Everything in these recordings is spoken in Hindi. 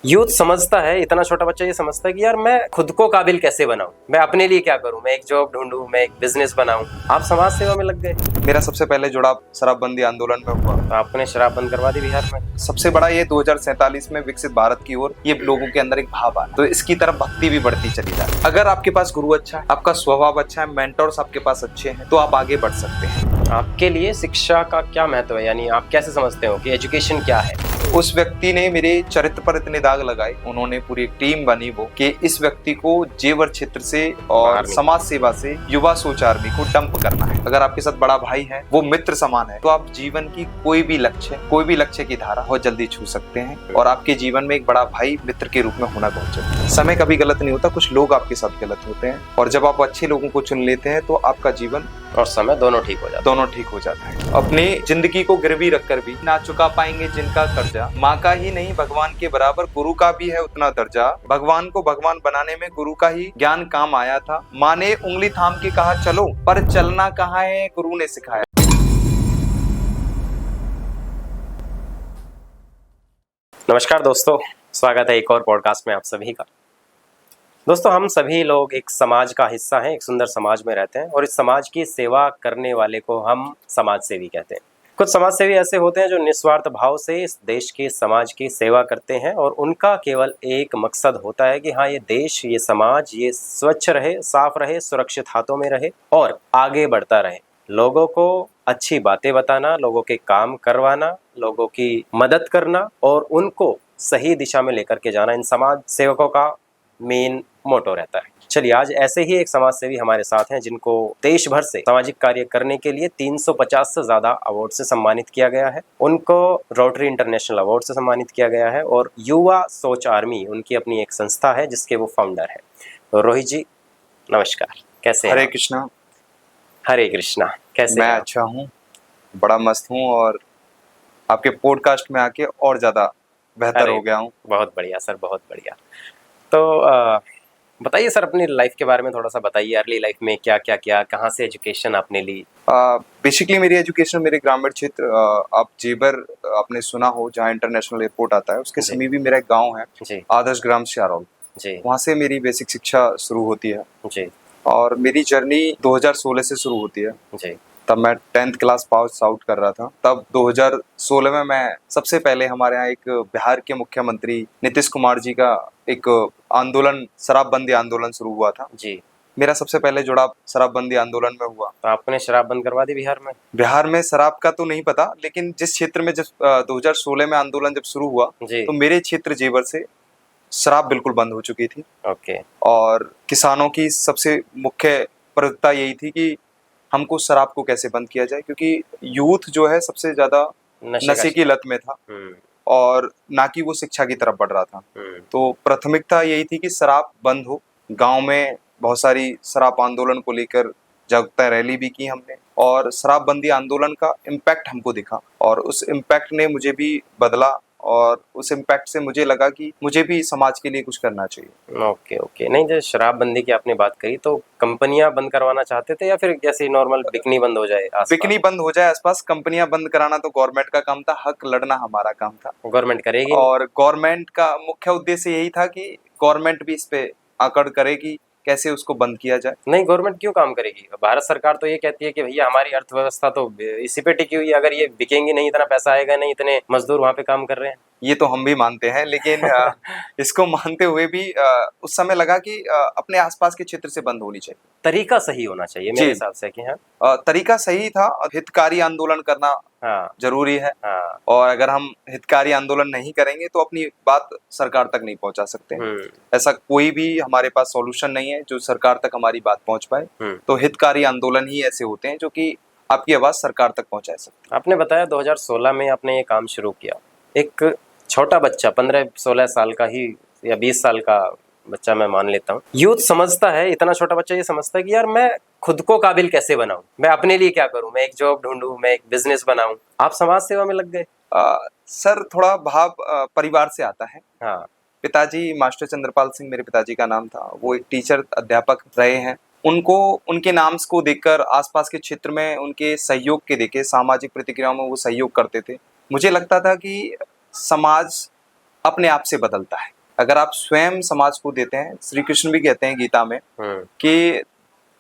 यूथ समझता है, इतना छोटा बच्चा ये समझता है कि यार मैं खुद को काबिल कैसे बनाऊं, मैं अपने लिए क्या करूं, मैं एक जॉब ढूंढूं, मैं एक बिजनेस बनाऊं। आप समाज सेवा में लग गए। मेरा सबसे पहले जुड़ाव शराबबंदी आंदोलन में हुआ। तो आपने शराब बंद करवा दी बिहार में। सबसे बड़ा ये 2047 में विकसित भारत की ओर ये लोगों के अंदर एक भाव आना, तो इसकी तरफ भक्ति भी बढ़ती चली जाती है। अगर आपके पास गुरु अच्छा है, आपका स्वभाव अच्छा है, मेंटर्स आपके पास अच्छे हैं, तो आप आगे बढ़ सकते हैं। आपके लिए शिक्षा का क्या महत्व है, यानी आप कैसे समझते हो कि एजुकेशन क्या है? उस व्यक्ति ने मेरे चरित्र पर इतने दाग लगाए, उन्होंने पूरी एक टीम बनी वो कि इस व्यक्ति को जेवर क्षेत्र से और समाज सेवा से युवा सोच आर्मी को डंप करना है। अगर आपके साथ बड़ा भाई है, वो मित्र समान है, तो आप जीवन की कोई भी लक्ष्य की धारा बहुत जल्दी छू सकते हैं और आपके जीवन में एक बड़ा भाई मित्र के रूप में होना बहुत जरूरी है। समय कभी गलत नहीं होता, कुछ लोग आपके साथ गलत होते हैं और जब आप अच्छे लोगों को चुन लेते हैं तो आपका जीवन और समय दोनों ठीक हो जाता है। अपनी जिंदगी को गिरवी रखकर भी ना चुका पाएंगे जिनका कर्जा, माँ का ही नहीं भगवान के बराबर गुरु का भी है उतना दर्जा। भगवान को भगवान बनाने में गुरु का ही ज्ञान काम आया था। माँ ने उंगली थाम के कहा चलो, पर चलना कहाँ है गुरु ने सिखाया। नमस्कार दोस्तों, स्वागत है एक और पॉडकास्ट में आप सभी का। दोस्तों, हम सभी लोग एक समाज का हिस्सा हैं, एक सुंदर समाज में रहते हैं और इस समाज की सेवा करने वाले को हम समाज सेवी कहते हैं। कुछ समाज सेवी ऐसे होते हैं जो निस्वार्थ भाव से इस देश के समाज की सेवा करते हैं और उनका केवल एक मकसद होता है कि हाँ, ये देश, ये समाज, ये स्वच्छ रहे, साफ रहे, सुरक्षित हाथों में रहे और आगे बढ़ता रहे। लोगों को अच्छी बातें बताना, लोगों के काम करवाना, लोगों की मदद करना और उनको सही दिशा में लेकर के जाना, इन समाज सेवकों का मेन मोटो रहता है। चलिए, आज ऐसे ही एक समाज सेवी हमारे साथ हैं जिनको देश भर से सामाजिक कार्य करने के लिए 350 से ज्यादा अवार्ड से सम्मानित किया गया है। उनको रोटरी इंटरनेशनल अवार्ड से सम्मानित किया गया है और युवा सोच आर्मी उनकी अपनी एक संस्था है जिसके वो फाउंडर है। तो रोहित जी, नमस्कार, कैसे हैं? हरे कृष्णा। हरे कृष्णा। कैसे मैं हैं? अच्छा हूँ, बड़ा मस्त हूँ और आपके पॉडकास्ट में आके और ज्यादा बेहतर हो गया हूँ। बहुत बढ़िया सर, बहुत बढ़िया। तो बताइए सर, अपनी लाइफ के बारे में थोड़ा सा बताइए। अर्ली लाइफ में क्या क्या किया, कहाँ से एजुकेशन आपने ली? बेसिकली मेरी एजुकेशन मेरे ग्रामीण क्षेत्र, आप जेबर आपने सुना हो, जहाँ इंटरनेशनल एयरपोर्ट आता है, उसके समीप ही मेरा एक गांव है, आदर्श ग्राम सियारौल जी। वहाँ से मेरी बेसिक शिक्षा शुरू होती है जी। और मेरी जर्नी 2016 से शुरू होती है जी। तब मैं 10th क्लास पास आउट कर रहा था। तब 2016 में मैं सबसे पहले हमारे यहाँ एक बिहार के मुख्यमंत्री नीतीश कुमार जी का एक आंदोलन, शराबबंदी आंदोलन शुरू हुआ था जी। मेरा सबसे पहले जुड़ाव शराबबंदी आंदोलन में हुआ। तो आपने शराब बंद करवा दी बिहार में? बिहार में शराब का तो नहीं पता, लेकिन जिस क्षेत्र में जब 2016 में आंदोलन जब शुरू हुआ तो मेरे क्षेत्र जेवर से शराब बिल्कुल बंद हो चुकी थी। ओके। और किसानों की सबसे मुख्य प्राथमिकता यही थी कि हमको शराब को कैसे बंद किया जाए, क्योंकि यूथ जो है सबसे ज्यादा नशे की लत में था और ना कि वो शिक्षा की तरफ बढ़ रहा था। तो प्राथमिकता यही थी कि शराब बंद हो। गांव में बहुत सारी शराब आंदोलन को लेकर जागरूकता रैली भी की हमने और शराबबंदी आंदोलन का इम्पैक्ट हमको दिखा और उस इम्पैक्ट ने मुझे भी बदला और उस इम्पैक्ट से मुझे लगा कि मुझे भी समाज के लिए कुछ करना चाहिए। Okay okay. नहीं, जब शराबबंदी की आपने बात करी तो कंपनियां बंद करवाना चाहते थे या फिर जैसे नॉर्मल बिकनी बंद हो जाए आसपास? बिकनी बंद हो जाए आसपास, कंपनियां बंद कराना तो गवर्नमेंट का काम था, हक लड़ना हमारा काम था। गवर्नमेंट करेगी और गवर्नमेंट का मुख्य उद्देश्य यही था कि गवर्नमेंट भी इस पे आकड़ करेगी कैसे उसको बंद किया जाए। नहीं, गवर्नमेंट क्यों काम करेगी? भारत सरकार तो ये कहती है कि भैया हमारी अर्थव्यवस्था तो इसी पे टिकी हुई है, अगर ये बिकेंगी नहीं, इतना पैसा आएगा नहीं, इतने मजदूर वहाँ पे काम कर रहे हैं। ये तो हम भी मानते हैं, लेकिन इसको मानते हुए भी उस समय लगा कि अपने आसपास के क्षेत्र से बंद होनी चाहिए। तरीका सही होना चाहिए मेरे हिसाब से कि हाँ, तरीका सही था। हितकारी आंदोलन करना जरूरी है और अगर हम हितकारी आंदोलन नहीं करेंगे तो अपनी बात सरकार तक नहीं पहुंचा सकते। ऐसा कोई भी हमारे पास सॉल्यूशन नहीं है जो सरकार तक हमारी बात पहुंच पाए। तो हितकारी आंदोलन ही ऐसे होते हैं जो कि आपकी आवाज सरकार तक पहुंचा सकते। आपने बताया 2016 में आपने ये काम शुरू किया। एक छोटा बच्चा, 15-16 साल का ही या 20 साल का बच्चा मैं मान लेता हूँ, यूथ समझता है, इतना छोटा बच्चा ये समझता है कि यार मैं खुद को काबिल कैसे बनाऊं, मैं अपने लिए क्या करूं, मैं एक जॉब ढूंढूं, मैं एक बिजनेस बनाऊं। आप समाज सेवा में लग गए? सर, थोड़ा भाव परिवार से आता है। हाँ। पिताजी मास्टर चंद्रपाल सिंह मेरे पिताजी का नाम था, वो एक टीचर अध्यापक रहे हैं। उनको उनके नाम को देखकर आसपास के क्षेत्र में उनके सहयोग के देखे, सामाजिक प्रतिक्रियाओं में वो सहयोग करते थे। मुझे लगता था कि समाज अपने आप से बदलता है। अगर आप स्वयं समाज को देते हैं, श्री कृष्ण भी कहते हैं गीता में कि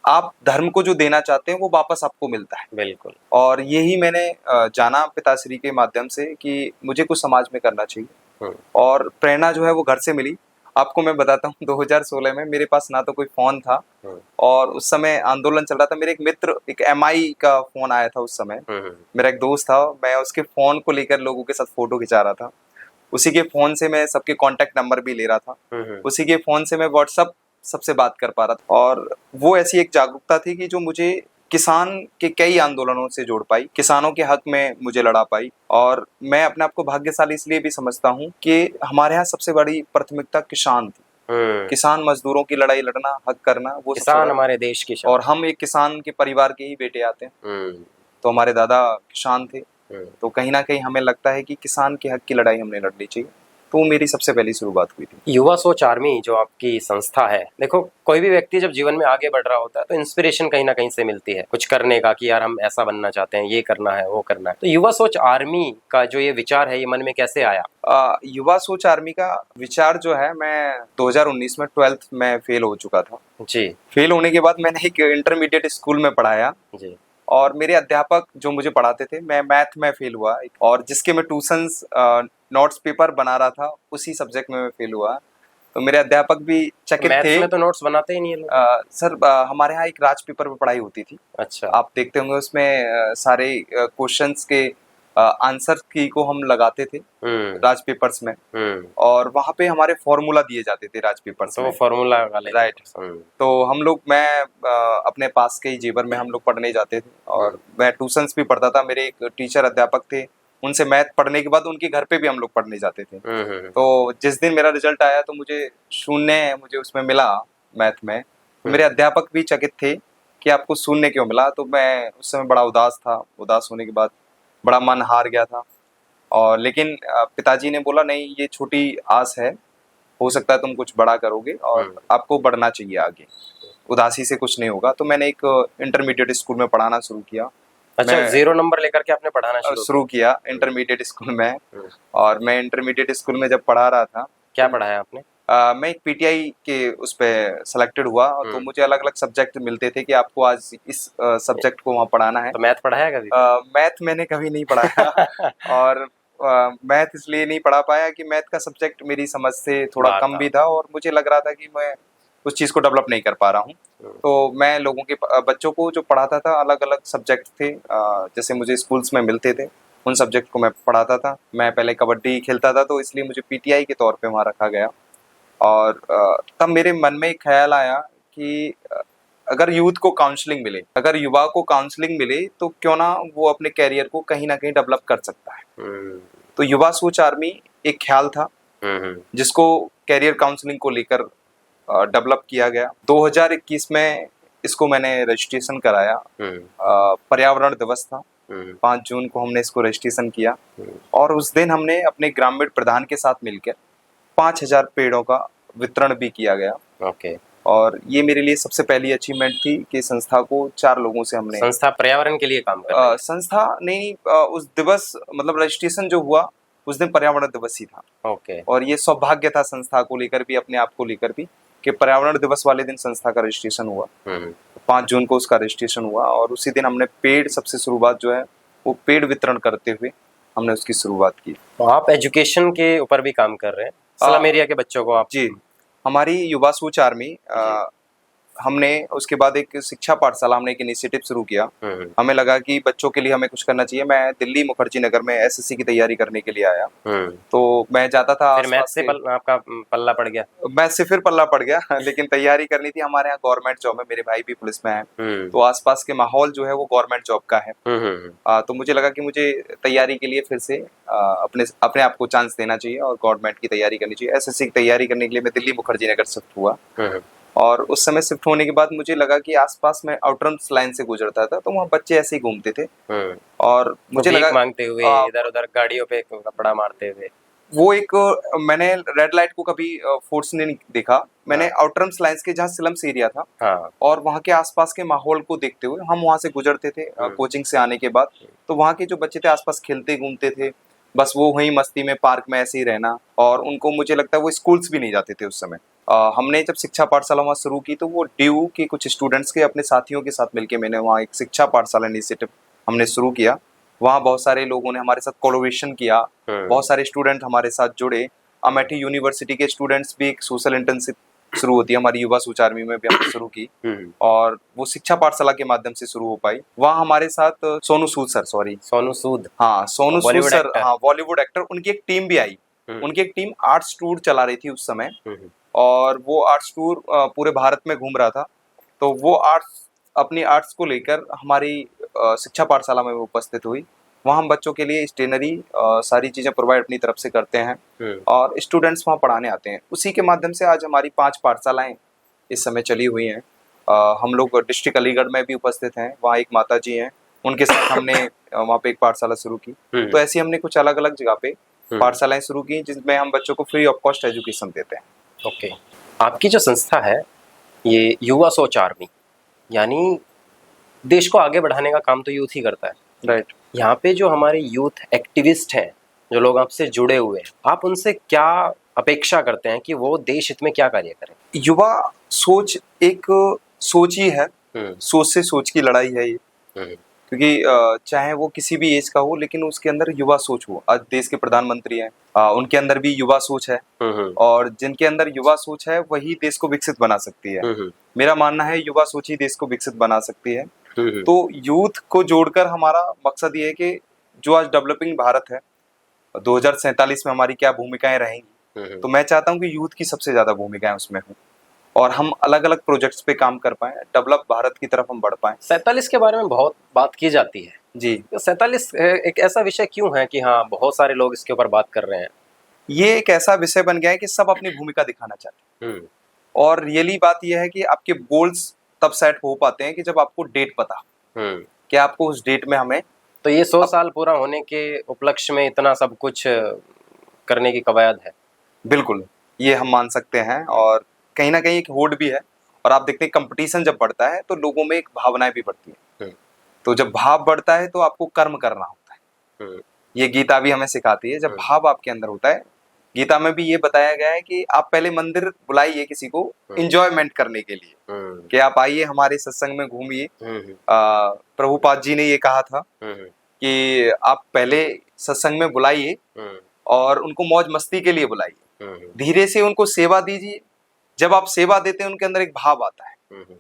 आप धर्म को जो देना चाहते हैं वो वापस आपको मिलता है। बिल्कुल। और यही मैंने जाना पिताश्री के माध्यम से कि मुझे कुछ समाज में करना चाहिए, और प्रेरणा जो है वो घर से मिली। आपको मैं बताता हूँ 2016 में मेरे पास ना तो कोई फोन था, और उस समय आंदोलन चल रहा था। मेरे एक मित्र, एक MI का फोन आया था उस समय। मेरा एक दोस्त था, मैं उसके फोन को लेकर लोगों के साथ फोटो खिंचा रहा था। उसी के फोन से मैं सबके कांटेक्ट नंबर भी ले रहा था। उसी के फोन से मैं व्हाट्सएप सबसे बात कर पा रहा था। और वो ऐसी एक जागरूकता थी कि जो मुझे किसान के कई आंदोलनों से जोड़ पाई, किसानों के हक में मुझे लड़ा पाई। और मैं अपने आप को भाग्यशाली इसलिए भी समझता हूँ कि हमारे यहाँ सबसे बड़ी प्राथमिकता किसान थी। किसान मजदूरों की लड़ाई लड़ना, हक करना, वो किसान हमारे देश की शान। और हम एक किसान के परिवार के ही बेटे आते हैं। तो हमारे दादा किसान थे, तो कहीं ना कहीं हमें लगता है कि किसान के हक की लड़ाई हमने लड़नी चाहिए। तो मेरी सबसे पहली शुरुआत हुई थी। युवा सोच आर्मी जो आपकी संस्था है, देखो कोई भी व्यक्ति जब जीवन में आगे बढ़ रहा होता है तो इंस्पिरेशन कहीं ना कहीं से मिलती है कुछ करने का, कि यार हम ऐसा बनना चाहते हैं, ये करना है, वो करना है। तो युवा सोच आर्मी का जो ये विचार है, ये मन में कैसे आया? युवा सोच आर्मी का विचार जो है, मैं 2019 में 12th में फेल हो चुका था जी। फेल होने के बाद मैंने एक इंटरमीडिएट स्कूल में पढ़ाया जी। और मेरे अध्यापक जो मुझे पढ़ाते थे, मैं मैथ में फेल हुआ, और जिसके मैं ट्यूशंस नोट्स पेपर बना रहा था उसी सब्जेक्ट में मैं फेल हुआ। तो मेरे अध्यापक भी चकित थे। मैथ्स में तो नोट्स बनाते ही नहीं है लोग। सर हमारे यहाँ एक राज पेपर में पढ़ाई होती थी। अच्छा। आप देखते होंगे उसमें सारे क्वेश्चंस के आंसर की को हम लगाते थे राज पेपर्स में, और वहाँ पे हमारे फॉर्मूला दिए जाते थे राज पेपर्स में। फॉर्मूला वाले, राइट। तो हम लोग, मैं अपने पास के ही जेवर में हम लोग पढ़ने जाते थे, और मैं ट्यूशंस भी पढ़ता था। मेरे एक टीचर अध्यापक थे, उनसे मैथ पढ़ने के बाद उनके घर पे भी हम लोग पढ़ने जाते थे। तो जिस दिन मेरा रिजल्ट आया तो मुझे 0 मुझे उसमें मिला मैथ में। मेरे अध्यापक भी चकित थे कि आपको 0 क्यों मिला। तो मैं उस समय बड़ा उदास था। उदास होने के बाद बड़ा मन हार गया था, और लेकिन पिताजी ने बोला नहीं, ये छोटी आस है, हो सकता है तुम कुछ बड़ा करोगे और आपको बढ़ना चाहिए आगे, उदासी से कुछ नहीं होगा। तो मैंने एक इंटरमीडिएट स्कूल में पढ़ाना शुरू किया। अच्छा, 0 नंबर लेकर के आपने पढ़ाना शुरू किया इंटरमीडिएट स्कूल में। और मैं इंटरमीडिएट स्कूल में जब पढ़ा रहा था, क्या पढ़ाया आपने? मैं एक PTI के उस पे सेलेक्टेड हुआ, तो मुझे अलग अलग सब्जेक्ट मिलते थे कि आपको आज इस सब्जेक्ट को वहाँ पढ़ाना है। तो मैथ पढ़ाया कभी? मैथ मैंने कभी नहीं पढ़ाया और मैथ इसलिए नहीं पढ़ा पाया कि मैथ का सब्जेक्ट मेरी समझ से थोड़ा कम भी था, और मुझे लग रहा था कि मैं उस चीज़ को डेवलप नहीं कर पा रहा हूँ। तो मैं लोगों के बच्चों को जो पढ़ाता था, अलग अलग सब्जेक्ट थे जैसे मुझे स्कूल्स में मिलते थे, उन सब्जेक्ट को मैं पढ़ाता था। मैं पहले कबड्डी खेलता था, तो इसलिए मुझे PTI के तौर पे वहाँ रखा गया। और तब मेरे मन में एक ख्याल आया कि अगर यूथ को काउंसलिंग मिले, अगर युवा को काउंसलिंग मिले, तो क्यों ना वो अपने कैरियर को कहीं ना कहीं डेवलप कर सकता है। तो युवा सोच आर्मी एक ख्याल था जिसको कैरियर काउंसलिंग को लेकर डेवलप किया गया। 2021 में इसको मैंने रजिस्ट्रेशन कराया। पर्यावरण दिवस था, 5 जून को हमने इसको रजिस्ट्रेशन किया, और उस दिन हमने अपने ग्रामीण प्रधान के साथ मिलकर 5000 पेड़ों का वितरण भी किया गया। ओके। और ये मेरे लिए सबसे पहली अचीवमेंट थी कि संस्था को 4 लोगों से हमने, संस्था पर्यावरण के लिए काम कर रही है। संस्था नहीं, उस दिवस मतलब रजिस्ट्रेशन जो हुआ उस दिन पर्यावरण दिवस ही था। ओके। और ये सौभाग्य था संस्था को लेकर भी, अपने आप को लेकर भी, कि पर्यावरण दिवस वाले दिन संस्था का रजिस्ट्रेशन हुआ। 5 जून को उसका रजिस्ट्रेशन हुआ, और उसी दिन हमने पेड़, सबसे शुरुआत जो है वो पेड़ वितरण करते हुए हमने उसकी शुरुआत की। तो आप एजुकेशन के ऊपर भी काम कर रहे हैं, स्लम एरिया के बच्चों को आप? जी, हमारी युवा सोच आर्मी, हमने उसके बाद एक शिक्षा पाठशाला, हमने एक इनिशिएटिव शुरू किया। हमें लगा कि बच्चों के लिए हमें कुछ करना चाहिए। मैं दिल्ली मुखर्जी नगर में SSC की तैयारी करने के लिए आया, तो मैं जाता था। फिर मैथ से आपका पल्ला पड़ गया? मैथ से फिर पल्ला पड़ गया लेकिन तैयारी करनी थी। हमारे यहाँ गवर्नमेंट जॉब है, मेरे भाई भी पुलिस में है, तो आसपास के माहौल जो है वो गवर्नमेंट जॉब का है। तो मुझे लगा कि मुझे तैयारी के लिए फिर से अपने आप को चांस देना चाहिए और गवर्नमेंट की तैयारी करनी चाहिए। SSC की तैयारी करने के लिए मैं दिल्ली मुखर्जी नगर शिफ्ट हुआ। और उस समय शिफ्ट होने के बाद मुझे लगा कि आसपास में आउटरम्स लाइन से गुजरता था, तो वहाँ बच्चे ऐसे ही घूमते थे, और मुझे लगा मांगते हुए, इधर उधर गाड़ियों पे कपड़ा मारते हुए। वो एक, मैंने रेड लाइट को कभी फोर्स नहीं देखा। मैंने आउटरम्स लाइन्स के जहाँ स्लम्स एरिया था, और वहाँ के आसपास के माहौल को देखते हुए हम वहाँ से गुजरते थे कोचिंग से आने के बाद। तो वहाँ के जो बच्चे थे आसपास खेलते घूमते थे, बस वो वहीं मस्ती में पार्क में ऐसे ही रहना। और उनको मुझे लगता है वो स्कूल्स भी नहीं जाते थे उस समय। हमने जब शिक्षा पाठशाला वहाँ शुरू की तो वो ड्यू के कुछ स्टूडेंट्स के अपने साथियों के साथ मिलकर मैंने वहाँ एक शिक्षा पाठशाला इनिशिएटिव हमने शुरू किया। वहाँ बहुत सारे लोगों ने हमारे साथ कोलैबोरेशन किया, बहुत सारे स्टूडेंट हमारे साथ जुड़े। अमेठी यूनिवर्सिटी के स्टूडेंट्स भी एक सोशल इंटर्नशिप शुरू होती है हमारी युवा सोच आर्मी में भी हमने शुरू की, और वो शिक्षा पाठशाला के माध्यम से शुरू हो पाई। वहाँ हमारे साथ सोनू सूद सर, सोनू सूद, हाँ सोनू सूद बॉलीवुड सर, एक्टर। हाँ बॉलीवुड एक्टर, उनकी एक टीम भी आई। उनकी एक टीम आर्ट्स टूर चला रही थी उस समय, और वो आर्ट्स टूर पूरे भारत में घूम रहा था। तो वो अपनी आर्ट्स को लेकर हमारी शिक्षा पाठशाला में वो उपस्थित हुई। वहाँ हम बच्चों के लिए स्टेशनरी सारी चीज़ें प्रोवाइड अपनी तरफ से करते हैं, और स्टूडेंट्स वहाँ पढ़ाने आते हैं। उसी के माध्यम से आज हमारी 5 पाठशालाएं इस समय चली हुई हैं। हम लोग डिस्ट्रिक्ट अलीगढ़ में भी उपस्थित हैं, वहाँ एक माता जी हैं, उनके साथ हमने वहाँ पे एक पाठशाला शुरू की। तो ऐसी हमने कुछ अलग अलग जगह पे पाठशालाएं शुरू की जिसमें हम बच्चों को फ्री ऑफ कॉस्ट एजुकेशन देते हैं। ओके, आपकी जो संस्था है ये युवा सोच आर्मी, यानी देश को आगे बढ़ाने का काम तो यूथ ही करता है, राइट। यहाँ पे जो हमारे यूथ एक्टिविस्ट हैं, जो लोग आपसे जुड़े हुए हैं, आप उनसे क्या अपेक्षा करते हैं कि वो देश हित में क्या कार्य करें? युवा सोच एक सोच ही है, सोच से सोच की लड़ाई है ये। क्योंकि चाहे वो किसी भी एज का हो, लेकिन उसके अंदर युवा सोच हो। आज देश के प्रधानमंत्री हैं, उनके अंदर भी युवा सोच है, और जिनके अंदर युवा सोच है वही देश को विकसित बना सकती है। मेरा मानना है युवा सोच ही देश को विकसित बना सकती है। तो यूथ को जोड़कर हमारा मकसद ये है कि जो आज डेवलपिंग भारत है, 2047 में हमारी क्या भूमिकाएं रहेंगी, तो मैं चाहता हूँ कि यूथ की सबसे ज्यादा भूमिकाएं उसमें हो, और हम अलग अलग प्रोजेक्ट्स पे काम कर पाएं, डेवलप भारत की तरफ हम बढ़ पाएं। 47 के बारे में बहुत बात की जाती है जी। तो 47 एक ऐसा विषय क्यों है कि हाँ बहुत सारे लोग इसके ऊपर बात कर रहे हैं? ये एक ऐसा विषय बन गया है कि सब अपनी भूमिका दिखाना चाहते हैं, और रियली बात यह है कि आपके गोल्स तब सेट हो पाते हैं कि जब आपको डेट पता कि आपको उस डेट में हमें, तो ये 100 साल पूरा होने के उपलक्ष्य में इतना सब कुछ करने की कवायद है। बिल्कुल, ये हम मान सकते हैं, और कहीं ना कहीं एक होड़ भी है। और आप देखते हैं कंपटीशन जब बढ़ता है तो लोगों में एक भावनाएं भी बढ़ती है, तो जब भाव बढ़ता है तो आपको कर्म करना होता है। ये गीता भी हमें सिखाती है, जब भाव आपके अंदर होता है, गीता में भी ये बताया गया है कि आप पहले मंदिर बुलाइए किसी को एंजॉयमेंट करने के लिए, कि आप आइए हमारे सत्संग में घूमिए। प्रभुपाद जी ने ये कहा था कि आप पहले सत्संग में बुलाइए और उनको मौज मस्ती के लिए बुलाइए, धीरे से उनको सेवा दीजिए। जब आप सेवा देते हैं उनके अंदर एक भाव आता है,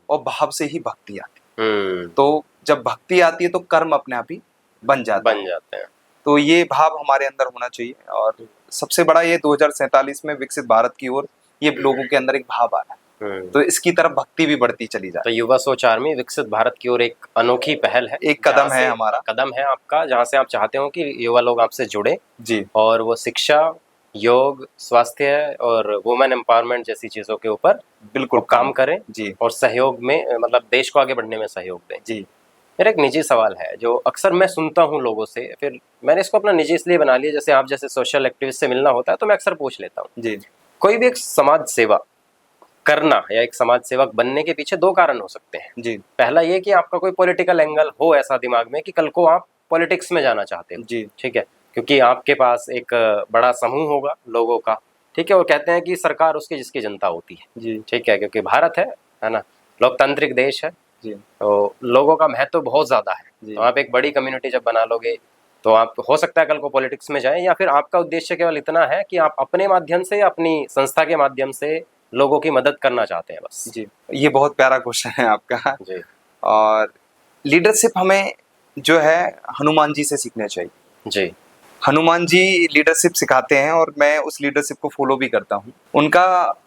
और भाव से ही भक्ति आती है। तो जब भक्ति आती है तो कर्म अपने आप ही बन जाते हैं। तो ये भाव हमारे अंदर होना चाहिए, और सबसे बड़ा ये 2047 में विकसित भारत की ओर ये लोगों के अंदर एक भाव आ रहा है, तो इसकी तरफ भक्ति भी बढ़ती चली जाती है। तो युवा सोच आर्मी विकसित भारत की ओर एक अनोखी पहल है, एक कदम है हमारा, कदम है आपका, जहाँ से आप चाहते हो कि युवा लोग आपसे जुड़े जी, और वो शिक्षा, योग, स्वास्थ्य और वुमेन एम्पावरमेंट जैसी चीजों के ऊपर बिल्कुल काम करें जी, और सहयोग में मतलब देश को आगे बढ़ने में सहयोग दें जी। मेरा एक निजी सवाल है जो अक्सर मैं सुनता हूँ लोगों से, फिर मैंने इसको अपना निजी इसलिए बना लिया, जैसे आप जैसे सोशल एक्टिविस्ट से मिलना होता है तो मैं अक्सर पूछ लेता हूँ जी। कोई भी एक समाज सेवा करना या एक समाज सेवक बनने के पीछे 2 कारण हो सकते हैं जी। पहला ये कि आपका कोई पॉलिटिकल एंगल हो ऐसा दिमाग में कि कल को आप पॉलिटिक्स में जाना चाहते हो जी, ठीक है, क्योंकि आपके पास एक बड़ा समूह होगा लोगों का, ठीक है, और कहते हैं कि सरकार उसकी जिसकी जनता होती है जी, ठीक है, क्योंकि भारत है ना, लोकतांत्रिक देश है जी, तो लोगों का महत्व बहुत ज्यादा है। तो आप एक बड़ी कम्युनिटी जब बना लोगे तो आप हो सकता है कल को पॉलिटिक्स में जाएं, या फिर आपका उद्देश्य केवल इतना है कि आप अपने माध्यम से अपनी संस्था के माध्यम से लोगों की मदद करना चाहते हैं बस। जी। ये बहुत प्यारा क्वेश्चन है आपका जी। और लीडरशिप हमें जो है हनुमान जी से सीखना चाहिए जी। हनुमान जी लीडरशिप सिखाते हैं और मैं उस लीडरशिप को फॉलो भी करता हूँ उनका।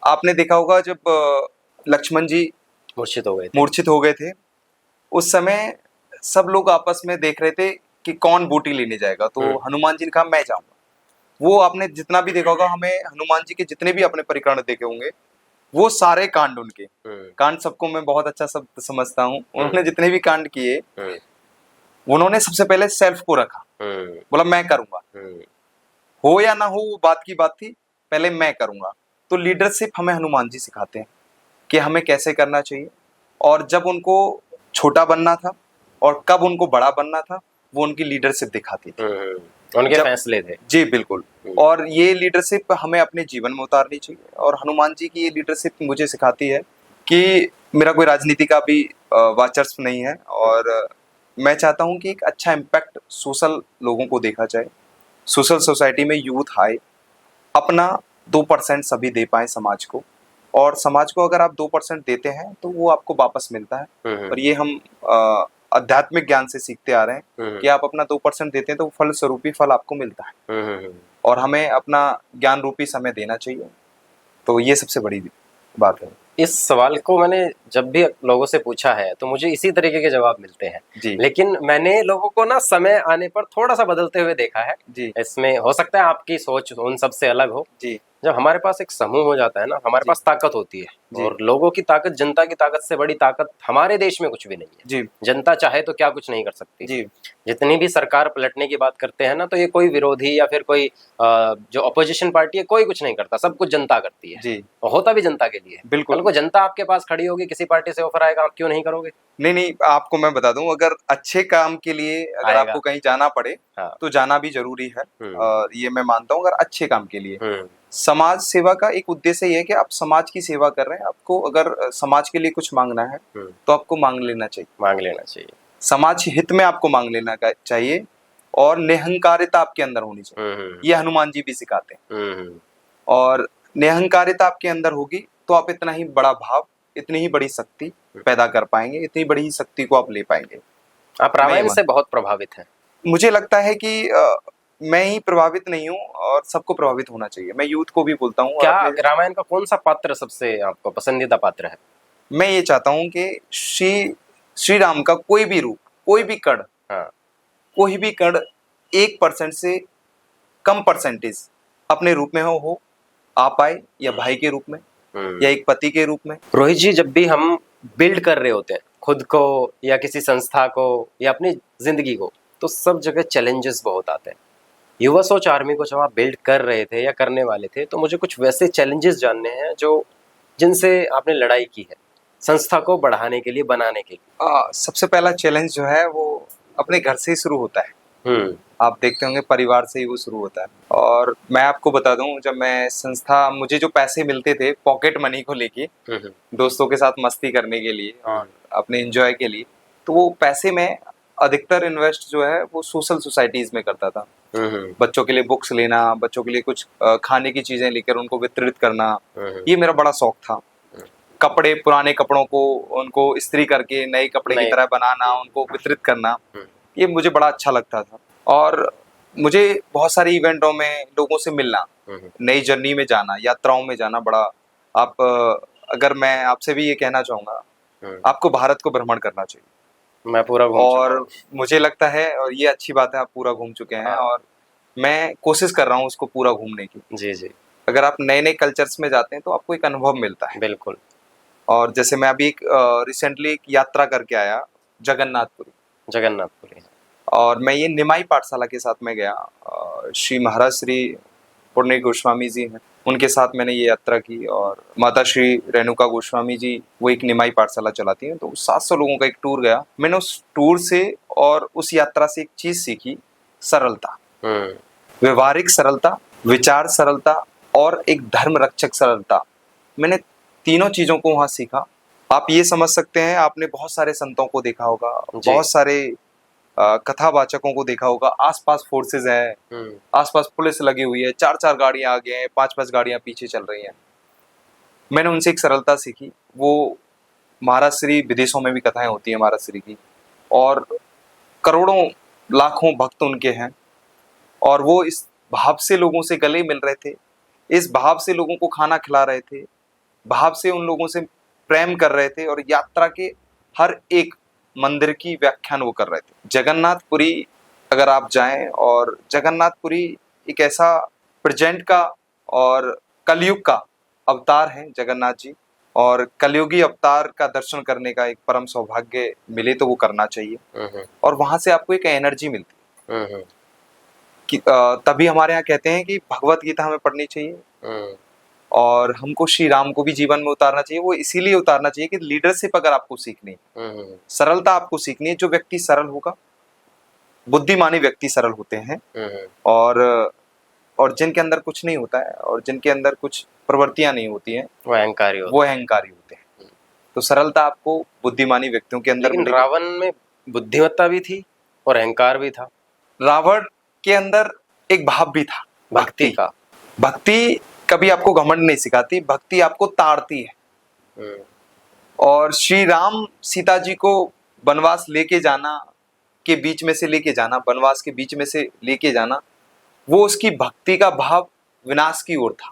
आपने देखा होगा जब लक्ष्मण जी मूर्छित हो गए थे उस समय सब लोग आपस में देख रहे थे कि कौन बूटी लेने जाएगा, तो हनुमान जी ने कहा मैं जाऊंगा। वो आपने जितना भी देखा होगा, हमें हनुमान जी के जितने भी अपने परिक्रण देखे होंगे वो सारे कांड उनके कांड सबको मैं बहुत अच्छा सब समझता हूँ। उन्होंने जितने भी कांड किए उन्होंने सबसे पहले सेल्फ को रखा, बोला मैं करूंगा, हो या ना हो वो बात की बात थी, पहले मैं करूंगा। तो लीडरशिप हमें हनुमान जी सिखाते हैं कि हमें कैसे करना चाहिए, और जब उनको छोटा बनना था और कब उनको बड़ा बनना था वो उनकी लीडरशिप दिखाती थी। उनके फैसले थे। जी बिल्कुल। और ये लीडरशिप हमें अपने जीवन में उतारनी चाहिए, और हनुमान जी की ये लीडरशिप मुझे सिखाती है कि मेरा कोई राजनीति का भी वर्चस्व नहीं है, और मैं चाहता हूँ कि एक अच्छा इम्पैक्ट सोशल लोगों को देखा जाए, सोशल सोसाइटी में यूथ आए, अपना 2% सभी दे पाए समाज को, और समाज को अगर आप 2% देते हैं तो वो आपको वापस मिलता है। और ये हम आध्यात्मिक ज्ञान से सीखते आ रहे हैं कि आप अपना 2% देते हैं तो फल स्वरूपी फल आपको मिलता है, और हमें अपना ज्ञान रूपी समय देना चाहिए। तो ये सबसे बड़ी बात है। इस सवाल को मैंने जब भी लोगों से पूछा है तो मुझे इसी तरीके के जवाब मिलते हैं जी। लेकिन मैंने लोगों को ना समय आने पर थोड़ा सा बदलते हुए देखा है जी। इसमें हो सकता है आपकी सोच उन सबसे अलग हो। जी। जब हमारे पास एक समूह हो जाता है ना, हमारे पास ताकत होती है, और लोगों की ताकत, जनता की ताकत से बड़ी ताकत हमारे देश में कुछ भी नहीं है। जी। जनता चाहे तो क्या कुछ नहीं कर सकती। जी। जितनी भी सरकार पलटने की बात करते हैं ना, तो ये कोई विरोधी या फिर कोई जो अपोजिशन पार्टी है, कोई कुछ नहीं करता, सब कुछ जनता करती है। जी। और होता भी जनता के लिए। बिल्कुल। कल को जनता आपके पास खड़ी होगी, किसी पार्टी से ऑफर आएगा, आप क्यों नहीं करोगे? नहीं, आपको मैं बता दूं, अगर अच्छे काम के लिए अगर आपको कहीं जाना पड़े तो जाना भी जरूरी है, ये मैं मानता हूं। अगर अच्छे काम के लिए, समाज सेवा का एक उद्देश्य ये है कि आप समाज की सेवा कर रहे हैं, आपको अगर समाज के लिए कुछ मांगना है तो आपको मांग लेना चाहिए, समाज हित में आपको मांग लेना चाहिए, और निहंकारिता आपके अंदर होनी चाहिए। ये हनुमान जी भी सिखाते हैं। और निहंकारिता आपके अंदर होगी तो आप इतना ही बड़ा भाव, इतनी ही बड़ी शक्ति पैदा कर पाएंगे, इतनी बड़ी ही शक्ति को आप ले पाएंगे। आप रामायण से बहुत प्रभावित हैं। मुझे लगता है कि मैं ही प्रभावित नहीं हूँ, और सबको प्रभावित होना चाहिए। मैं यूथ को भी बोलता हूँ। क्या रामायण का कौन सा पात्र सबसे आपको पसंदीदा पात्र है? मैं ये चाहता हूँ कि श्री राम का कोई भी रूप, कोई भी कण, कोई भी कण 1% से कम परसेंटेज अपने रूप में हो आ पाए, या भाई के रूप में, या एक पति के रूप में। रोहित जी, जब भी हम बिल्ड कर रहे होते हैं खुद को या किसी संस्था को या अपनी जिंदगी को, तो सब जगह चैलेंजेस बहुत आते हैं। युवा सोच आर्मी को जब आप बिल्ड कर रहे थे या करने वाले थे, तो मुझे कुछ वैसे चैलेंजेस जानने हैं जो जिनसे आपने लड़ाई की है संस्था को बढ़ाने के लिए, बनाने के लिए। सबसे पहला चैलेंज जो है वो अपने घर से ही शुरू होता है। आप देखते होंगे परिवार से ही वो शुरू होता है। और मैं आपको बता दूं, जब मैं संस्था, मुझे जो पैसे मिलते थे पॉकेट मनी को लेके, दोस्तों के साथ मस्ती करने के लिए और अपने एंजॉय के लिए, तो वो पैसे में अधिकतर इन्वेस्ट जो है वो सोशल सोसाइटीज में करता था। बच्चों के लिए बुक्स लेना, बच्चों के लिए कुछ खाने की चीजें लेकर उनको वितरित करना, ये मेरा बड़ा शौक था। कपड़े, पुराने कपड़ों को उनको इस्त्री करके नए कपड़े की तरह बनाना, उनको वितरित करना, ये मुझे बड़ा अच्छा लगता था। और मुझे बहुत सारे इवेंटों में लोगों से मिलना, नई जर्नी में जाना, यात्राओं में जाना बड़ा। आप अगर मैं आपसे भी ये कहना चाहूंगा, आपको भारत को भ्रमण करना चाहिए। मैं पूरा घूम और मुझे लगता है, और ये अच्छी बात है, आप पूरा घूम चुके हैं। और मैं कोशिश कर रहा हूँ उसको पूरा घूमने की। जी जी। अगर आप नए नए कल्चर्स में जाते हैं तो आपको एक अनुभव मिलता है। बिल्कुल। और जैसे मैं अभी रिसेंटली एक यात्रा करके आया जगन्नाथपुरी, और मैं ये निमाई पाठशाला के साथ में गया। श्री महाराज श्री पुण्य गोस्वामी जी हैं, उनके साथ मैंने ये यात्रा की। और माता श्री रेणुका गोस्वामी जी, वो एक निमाई पाठशाला चलाती हैं। तो 700 लोगों का एक टूर गया। मैंने उस टूर से और उस यात्रा से एक चीज सीखी, सरलता, व्यवहारिक सरलता, विचार सरलता, और एक धर्म रक्षक सरलता। मैंने तीनों चीजों को वहां सीखा। आप ये समझ सकते हैं, आपने बहुत सारे संतों को देखा होगा, बहुत सारे कथावाचकों को देखा होगा, आसपास फोर्सेस है, आसपास पुलिस लगी हुई है, 4-4 गाड़ियां आगे हैं, 5-5 गाड़ियां पीछे चल रही हैं। मैंने उनसे एक सरलता सीखी। वो महाराज श्री, विदेशों में भी कथाएं होती हैं महाराज श्री की, और करोड़ों लाखों भक्त उनके हैं, और वो इस भाव से लोगों से गले मिल रहे थे, इस भाव से लोगों को खाना खिला रहे थे, भाव से उन लोगों से प्रेम कर रहे थे, और यात्रा के हर एक मंदिर की व्याख्यान वो कर रहे थे। जगन्नाथपुरी अगर आप जाएं, और जगन्नाथपुरी एक ऐसा प्रेजेंट का और कलयुग का अवतार है जगन्नाथ जी, और कलयुगी अवतार का दर्शन करने का एक परम सौभाग्य मिले तो वो करना चाहिए। और वहां से आपको एक एनर्जी मिलती है कि तभी हमारे यहाँ कहते हैं कि भगवत गीता हमें पढ़नी चाहिए, और हमको श्री राम को भी जीवन में उतारना चाहिए। वो इसीलिए उतारना चाहिए कि लीडरशिप अगर आपको सीखनी है, सरलता आपको सीखनी है, जो व्यक्ति सरल होगा बुद्धिमानी व्यक्ति सरल होते हैं, और जिनके अंदर कुछ नहीं होता है और जिनके अंदर कुछ प्रवृत्तियां नहीं होती हैं वो अहंकारी होते हैं। तो सरलता आपको बुद्धिमानी व्यक्तियों के अंदर लेकिन मिलेगी। रावण में बुद्धिमत्ता भी थी और अहंकार भी था। रावण के अंदर एक भाव भी था, भक्ति का। भक्ति कभी आपको घमंड नहीं सिखाती, भक्ति आपको ताड़ती है। और श्री राम सीता जी को वनवास लेके जाना के बीच में से लेके जाना, वनवास के बीच में से लेके जाना, वो उसकी भक्ति का भाव विनाश की ओर था।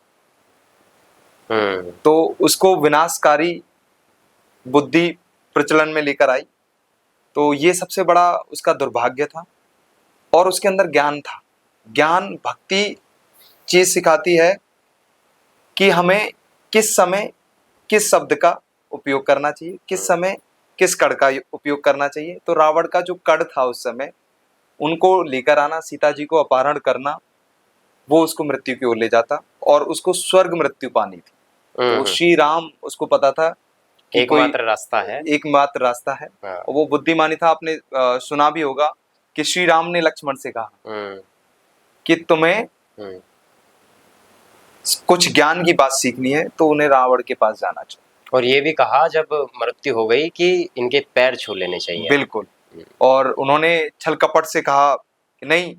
तो उसको विनाशकारी बुद्धि प्रचलन में लेकर आई। तो ये सबसे बड़ा उसका दुर्भाग्य था। और उसके अंदर ज्ञान था। ज्ञान, भक्ति चीज सिखाती है कि हमें किस समय किस शब्द का उपयोग करना चाहिए, किस समय किस कड़ का उपयोग करना चाहिए। तो रावण का जो कड़ था उस समय, उनको लेकर आना, सीता जी को अपहरण करना, वो उसको मृत्यु की ओर ले जाता और उसको स्वर्ग मृत्यु पानी थी। तो श्री राम उसको पता था कि एकमात्र रास्ता है, एकमात्र रास्ता है। और वो बुद्धिमानी था। आपने सुना भी होगा कि श्री राम ने लक्ष्मण से कहा कि तुम्हें कुछ ज्ञान की बात सीखनी है तो उन्हें रावण के पास जाना चाहिए। और ये भी कहा जब मृत्यु हो गई कि इनके पैर छू लेने चाहिए। बिल्कुल। और उन्होंने छल कपट से कहा कि नहीं,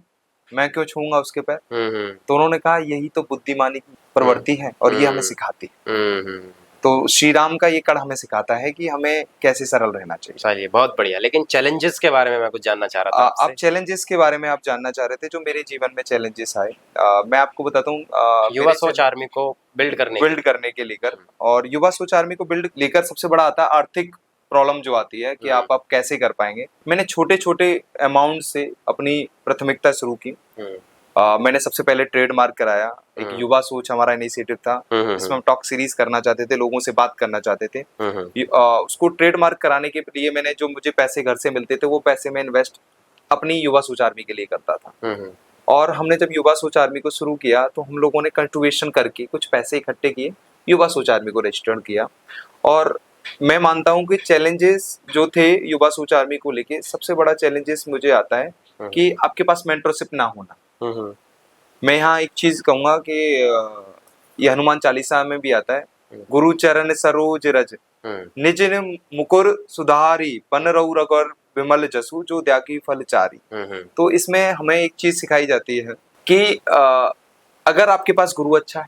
मैं क्यों छूंगा उसके पैर। तो उन्होंने कहा यही तो बुद्धिमानी की प्रवृत्ति है और ये हमें सिखाती है। तो श्री राम का ये कड़ हमें सिखाता है कि हमें कैसे सरल रहना चाहिए। चलिए, बहुत बढ़िया। लेकिन चैलेंजेस के बारे में मैं कुछ जानना चाह रहा था आप चैलेंजेस के बारे में आप जानना चाह रहे थे, जो मेरे जीवन में चैलेंजेस आए। मैं आपको बताता हूँ युवा सोच आर्मी को बिल्ड करने के लेकर। और युवा सोच आर्मी को बिल्ड लेकर सबसे बड़ा आता है आर्थिक प्रॉब्लम जो आती है कि आप कैसे कर पाएंगे। मैंने छोटे छोटे अमाउंट से अपनी प्राथमिकता शुरू की। मैंने सबसे पहले ट्रेडमार्क कराया। एक युवा सोच हमारा इनिशिएटिव था, इसमें हम टॉक सीरीज करना चाहते थे, लोगों से बात करना चाहते थे। उसको ट्रेडमार्क कराने के लिए मैंने जो मुझे पैसे घर से मिलते थे वो पैसे मैं इन्वेस्ट अपनी युवा सोच आर्मी के लिए करता था। और हमने जब युवा सोच आर्मी को शुरू किया तो हम लोगों ने कंट्रीब्यूशन करके कुछ पैसे इकट्ठे किए, युवा सोच आर्मी को रजिस्टर्ड किया। और मैं मानता हूँ कि चैलेंजेस जो थे युवा सोच आर्मी को लेके, सबसे बड़ा चैलेंजेस मुझे आता है कि आपके पास मेंटरशिप ना होना। मैं यहाँ एक चीज कहूंगा कि ये हनुमान चालीसा में भी आता है, गुरु चरण सरोज रज निज मुकुर सुधारी पन रऊ रगर विमल जसु जो त्यागी फल चारी। तो इसमें हमें एक चीज सिखाई जाती है कि अगर आपके पास गुरु अच्छा है,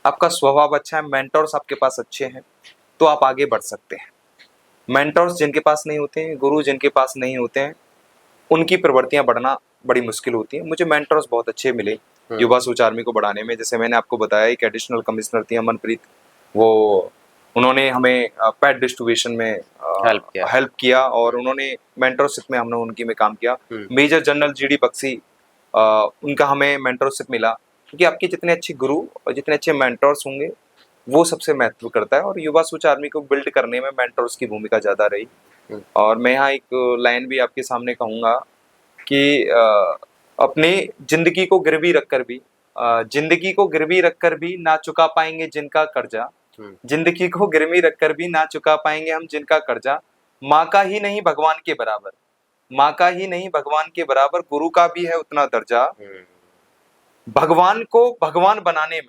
आपका स्वभाव अच्छा है, मेंटर्स आपके पास अच्छे हैं, तो आप आगे बढ़ सकते हैं। मेंटर्स जिनके पास नहीं होते हैं, गुरु जिनके पास नहीं होते हैं, उनकी प्रवृत्तियां बढ़ना बड़ी मुश्किल होती है। मुझे मेंटर्स बहुत अच्छे मिले युवा सोच आर्मी को बढ़ाने में। जैसे मैंने आपको बताया, एक एडिशनल कमिश्नर थी अमनप्रीत, वो उन्होंने हमें पैड डिस्ट्रीब्यूशन में हेल्प किया और उन्होंने मेंटरशिप में हमने उनकी में काम किया। मेजर जनरल जीडी बक्सी, उनका हमें मेंटरशिप मिला, क्योंकि आपके जितने अच्छे गुरु और जितने अच्छे मेंटर्स होंगे वो सबसे महत्व करता है। और युवा सोच आर्मी को बिल्ड करने में मेंटर्स की भूमिका ज्यादा रही। और मैं यहाँ एक लाइन भी आपके सामने कहूंगा कि अपनी जिंदगी को गिरवी रखकर भी ना चुका पाएंगे जिनका कर्जा, जिंदगी को गिरवी रखकर भी ना चुका पाएंगे हम जिनका कर्जा, माँ का ही नहीं भगवान के बराबर, माँ का ही नहीं भगवान के बराबर, गुरु का भी है उतना दर्जा। भगवान को भगवान बनाने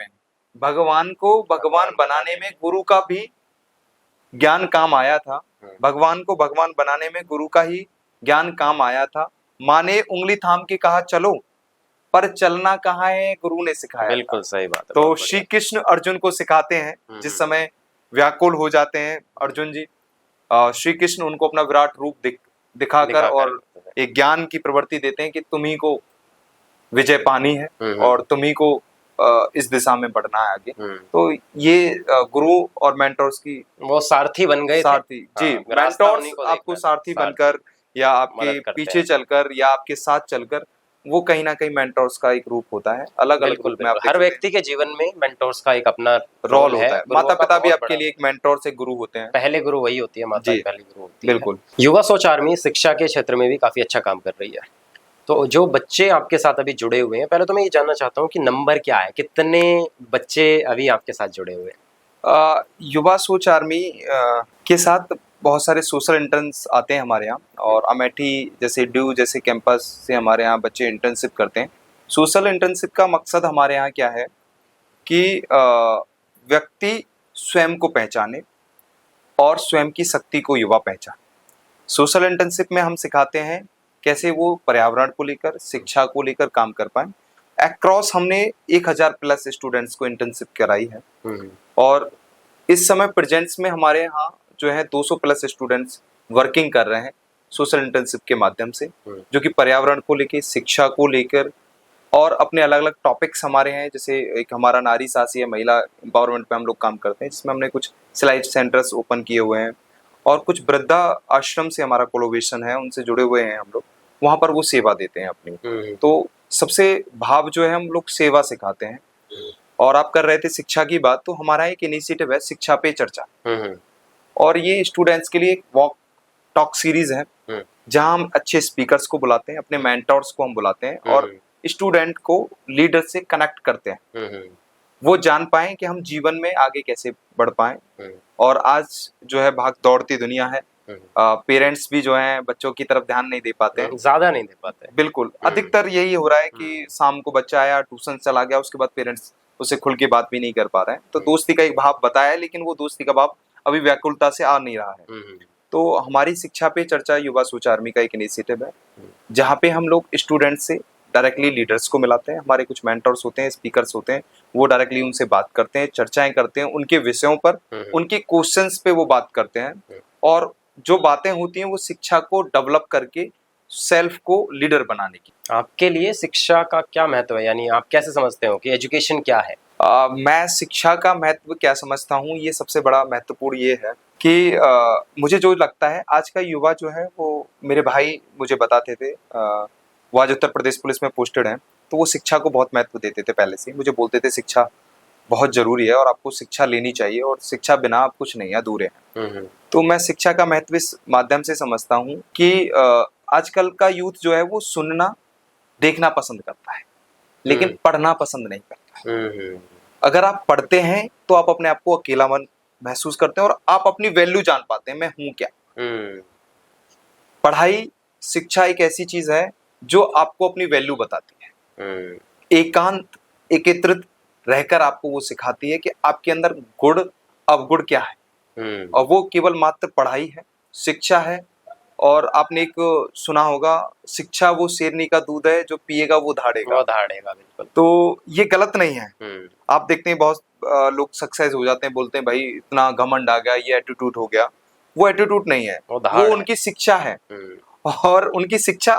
में गुरु का भी ज्ञान काम आया था। भगवान को भगवान बनाने में गुरु का ही ज्ञान काम आया था। माँ ने उंगली थाम के कहा चलो, पर चलना कहाँ है गुरु ने सिखाया। बिल्कुल सही बात है। तो श्री कृष्ण अर्जुन को सिखाते हैं, जिस समय व्याकुल हो जाते हैं अर्जुन जी, श्री कृष्ण उनको अपना विराट रूप दिखाकर और एक ज्ञान की प्रवृत्ति देते हैं कि तुम्ही को विजय पानी है और तुम्ही को इस दिशा में बढ़ना है आगे। तो ये गुरु और मेंटर्स की वो सारथी बन गए, सारथी जी। मेंटर्स आपको सारथी बनकर या आपके पीछे चलकर या आपके साथ चलकर, वो कहीं ना कहीं मेंटर्स का एक रूप होता है। अलग अलग रूप में हर व्यक्ति के जीवन में मेंटर्स का एक अपना रोल होता है। माता पिता भी आपके लिए एक मेंटोर से गुरु होते हैं। पहले गुरु वही होती है, माता पहले गुरु होती है। बिल्कुल। युवा सोच आर्मी शिक्षा के क्षेत्र में भी काफी अच्छा काम कर रही है। तो जो बच्चे आपके साथ अभी जुड़े हुए हैं, पहले तो मैं ये जानना चाहता हूँ कि नंबर क्या है, कितने बच्चे अभी आपके साथ जुड़े हुए हैं? युवा सोच आर्मी के साथ बहुत सारे सोशल इंटर्न्स आते हैं हमारे यहाँ, और अमेठी जैसे ड्यू जैसे कैंपस से हमारे यहाँ बच्चे इंटर्नशिप करते हैं। सोशल इंटर्नशिप का मकसद हमारे यहाँ क्या है कि व्यक्ति स्वयं को पहचाने और स्वयं की शक्ति को युवा पहचाने। सोशल इंटर्नशिप में हम सिखाते हैं कैसे वो पर्यावरण को लेकर, शिक्षा को लेकर काम कर पाए। अक्रॉस हमने 1000+ स्टूडेंट्स को इंटर्नशिप कराई है, और इस समय प्रेजेंट्स में हमारे यहाँ जो है 200+ स्टूडेंट्स वर्किंग कर रहे हैं सोशल इंटर्नशिप के माध्यम से, जो कि पर्यावरण को लेकर, शिक्षा को लेकर, और अपने अलग अलग टॉपिक्स हमारे हैं। जैसे एक हमारा नारी सासी है, महिला एम्पावरमेंट पे हम लोग काम करते हैं, जिसमें हमने कुछ सिलाई सेंटर्स ओपन किए हुए हैं, और कुछ वृद्धा आश्रम से हमारा कोलैबोरेशन है, उनसे जुड़े हुए हैं हम लोग, वहाँ पर वो सेवा देते हैं अपनी। तो सबसे भाव जो है हम लोग सेवा सिखाते हैं। और आप कर रहे थे शिक्षा की बात, तो हमारा एक इनिशिएटिव है शिक्षा पे चर्चा, और ये स्टूडेंट्स के लिए एक वॉक टॉक सीरीज है, जहां हम अच्छे स्पीकर्स को बुलाते हैं, अपने मेंटर्स को हम बुलाते हैं, और स्टूडेंट को लीडर से कनेक्ट करते हैं, वो जान पाए कि हम जीवन में आगे कैसे बढ़ पाए। और आज जो है भाग दौड़ती दुनिया है, पेरेंट्स भी जो हैं बच्चों की तरफ ध्यान नहीं दे पाते हैं, ज्यादा नहीं दे पाते। बिल्कुल, अधिकतर यही हो रहा है कि शाम को बच्चा आया, ट्यूशन चला गया, उसके बाद पेरेंट्स उससे खुल के बात भी नहीं कर पा रहे हैं। तो दोस्ती का एक भाव बताया है, लेकिन वो दोस्ती का भाव अभी व्याकुलता से आ नहीं रहा है। तो हमारी शिक्षा पे चर्चा युवा सोच आर्मी का एक इनिशिएटिव है, जहाँ पे हम लोग स्टूडेंट से डायरेक्टली लीडर्स को मिलाते हैं। हमारे कुछ मेंटर्स होते हैं, स्पीकर्स होते हैं, वो डायरेक्टली उनसे बात करते हैं, चर्चाएं करते हैं उनके विषयों पर, उनके क्वेश्चंस पे वो बात करते हैं, और जो बातें होती हैं वो शिक्षा को डेवलप करके सेल्फ को लीडर बनाने की। आपके लिए शिक्षा का क्या महत्व है, यानी आप कैसे समझते हो कि एजुकेशन क्या है? मैं शिक्षा का महत्व क्या समझता हूँ, ये सबसे बड़ा महत्वपूर्ण ये है कि मुझे जो लगता है आज का युवा जो है, वो मेरे भाई मुझे बताते थे, वो आज उत्तर प्रदेश पुलिस में पोस्टेड हैं, तो वो शिक्षा को बहुत महत्व देते थे। पहले से मुझे बोलते थे शिक्षा बहुत जरूरी है और आपको शिक्षा लेनी चाहिए, और शिक्षा बिना आप कुछ नहीं, अधूरे हैं। तो मैं शिक्षा का महत्व इस माध्यम से समझता हूँ कि आजकल का यूथ जो है वो सुनना देखना पसंद करता है, लेकिन पढ़ना पसंद नहीं करता। अगर आप पढ़ते हैं तो आप अपने आप को अकेला मन महसूस करते हैं, और आप अपनी वैल्यू जान पाते हैं, मैं हूं क्या। पढ़ाई, शिक्षा एक ऐसी चीज है जो आपको अपनी वैल्यू बताती है। एकांत, एकत्रित रहकर आपको वो सिखाती है कि आपके अंदर गुण अवगुण क्या है, और वो केवल मात्र पढ़ाई है, शिक्षा है। और आपने एक सुना होगा, शिक्षा वो शेरनी का दूध है, जो पिएगा वो धाड़ेगा। बिल्कुल। तो ये गलत नहीं है। आप देखते हैं बहुत लोग सक्सेस हो जाते हैं, बोलते हैं भाई इतना घमंड आ गया, ये एटीट्यूड हो गया। वो एटीट्यूड नहीं है, वो उनकी शिक्षा है, और उनकी शिक्षा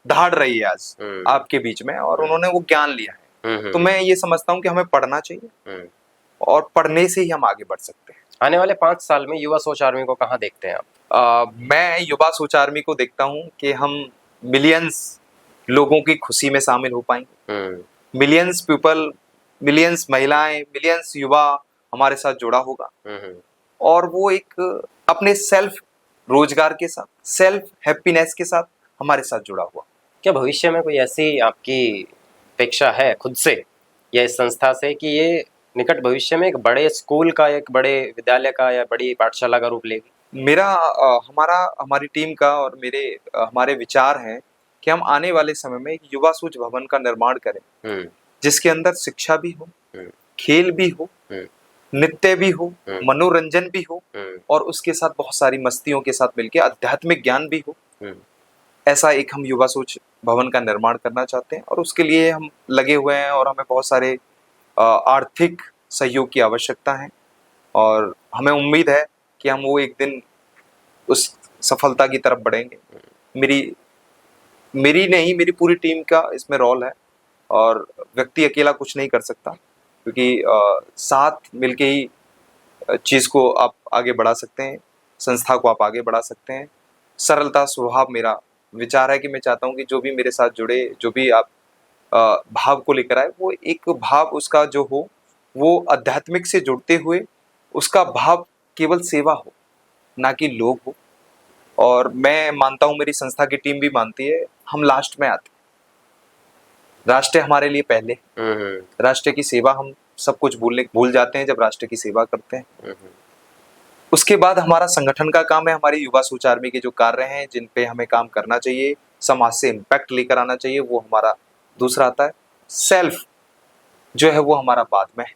धाड़ रही है आज आपके बीच में, और उन्होंने वो ज्ञान लिया है। तो मैं ये समझता हूँ कि हमें पढ़ना चाहिए, और पढ़ने से ही हम आगे बढ़ सकते हैं। आने वाले 5 साल में युवा सोच आर्मी को कहाँ देखते हैं आप? मैं युवा सोच आर्मी को देखता हूँ कि हम मिलियंस लोगों की खुशी में शामिल हो पाएंगे। मिलियंस पीपल, मिलियंस महिलाएं, मिलियंस युवा हमारे साथ जुड़ा होगा, और वो एक अपने सेल्फ रोजगार के साथ, सेल्फ हैप्पीनेस के साथ हमारे साथ जुड़ा हुआ। क्या भविष्य में कोई ऐसी आपकी अपेक्षा है खुद से या इस संस्था से कि ये निकट भविष्य में एक बड़े स्कूल का, एक बड़े विद्यालय का या बड़ी पाठशाला का रूप लेगी? मेरा हमारी टीम का और हमारे विचार हैं कि हम आने वाले समय में एक युवा सोच भवन का निर्माण करें, जिसके अंदर शिक्षा भी हो, खेल भी हो, नृत्य भी हो, मनोरंजन भी हो, और उसके साथ बहुत सारी मस्तियों के साथ मिलके आध्यात्मिक ज्ञान भी हो। ऐसा एक हम युवा सोच भवन का निर्माण करना चाहते हैं, और उसके लिए हम लगे हुए हैं, और हमें बहुत सारे आर्थिक सहयोग की आवश्यकता है, और हमें उम्मीद है कि हम वो एक दिन उस सफलता की तरफ बढ़ेंगे। मेरी नहीं, मेरी पूरी टीम का इसमें रोल है, और व्यक्ति अकेला कुछ नहीं कर सकता, क्योंकि साथ मिलके ही चीज को आप आगे बढ़ा सकते हैं, संस्था को आप आगे बढ़ा सकते हैं। सरलता स्वभाव मेरा विचार है कि मैं चाहता हूँ कि जो भी मेरे साथ जुड़े, जो भी आप भाव को लेकर आए, वो एक भाव उसका जो हो वो आध्यात्मिक से जुड़ते हुए उसका भाव केवल सेवा हो, ना कि लोभ हो। और मैं मानता हूं, मेरी संस्था की टीम भी मानती है, हम लास्ट में आते हैं, राष्ट्र हमारे लिए पहले। राष्ट्र की सेवा हम सब कुछ भूल जाते हैं जब राष्ट्र की सेवा करते हैं। उसके बाद हमारा संगठन का काम है, हमारी युवा सोच आर्मी के जो कार्य हैं जिन पे हमें काम करना चाहिए, समाज से इम्पैक्ट लेकर आना चाहिए, वो हमारा दूसरा आता है। सेल्फ जो है वो हमारा बाद में है,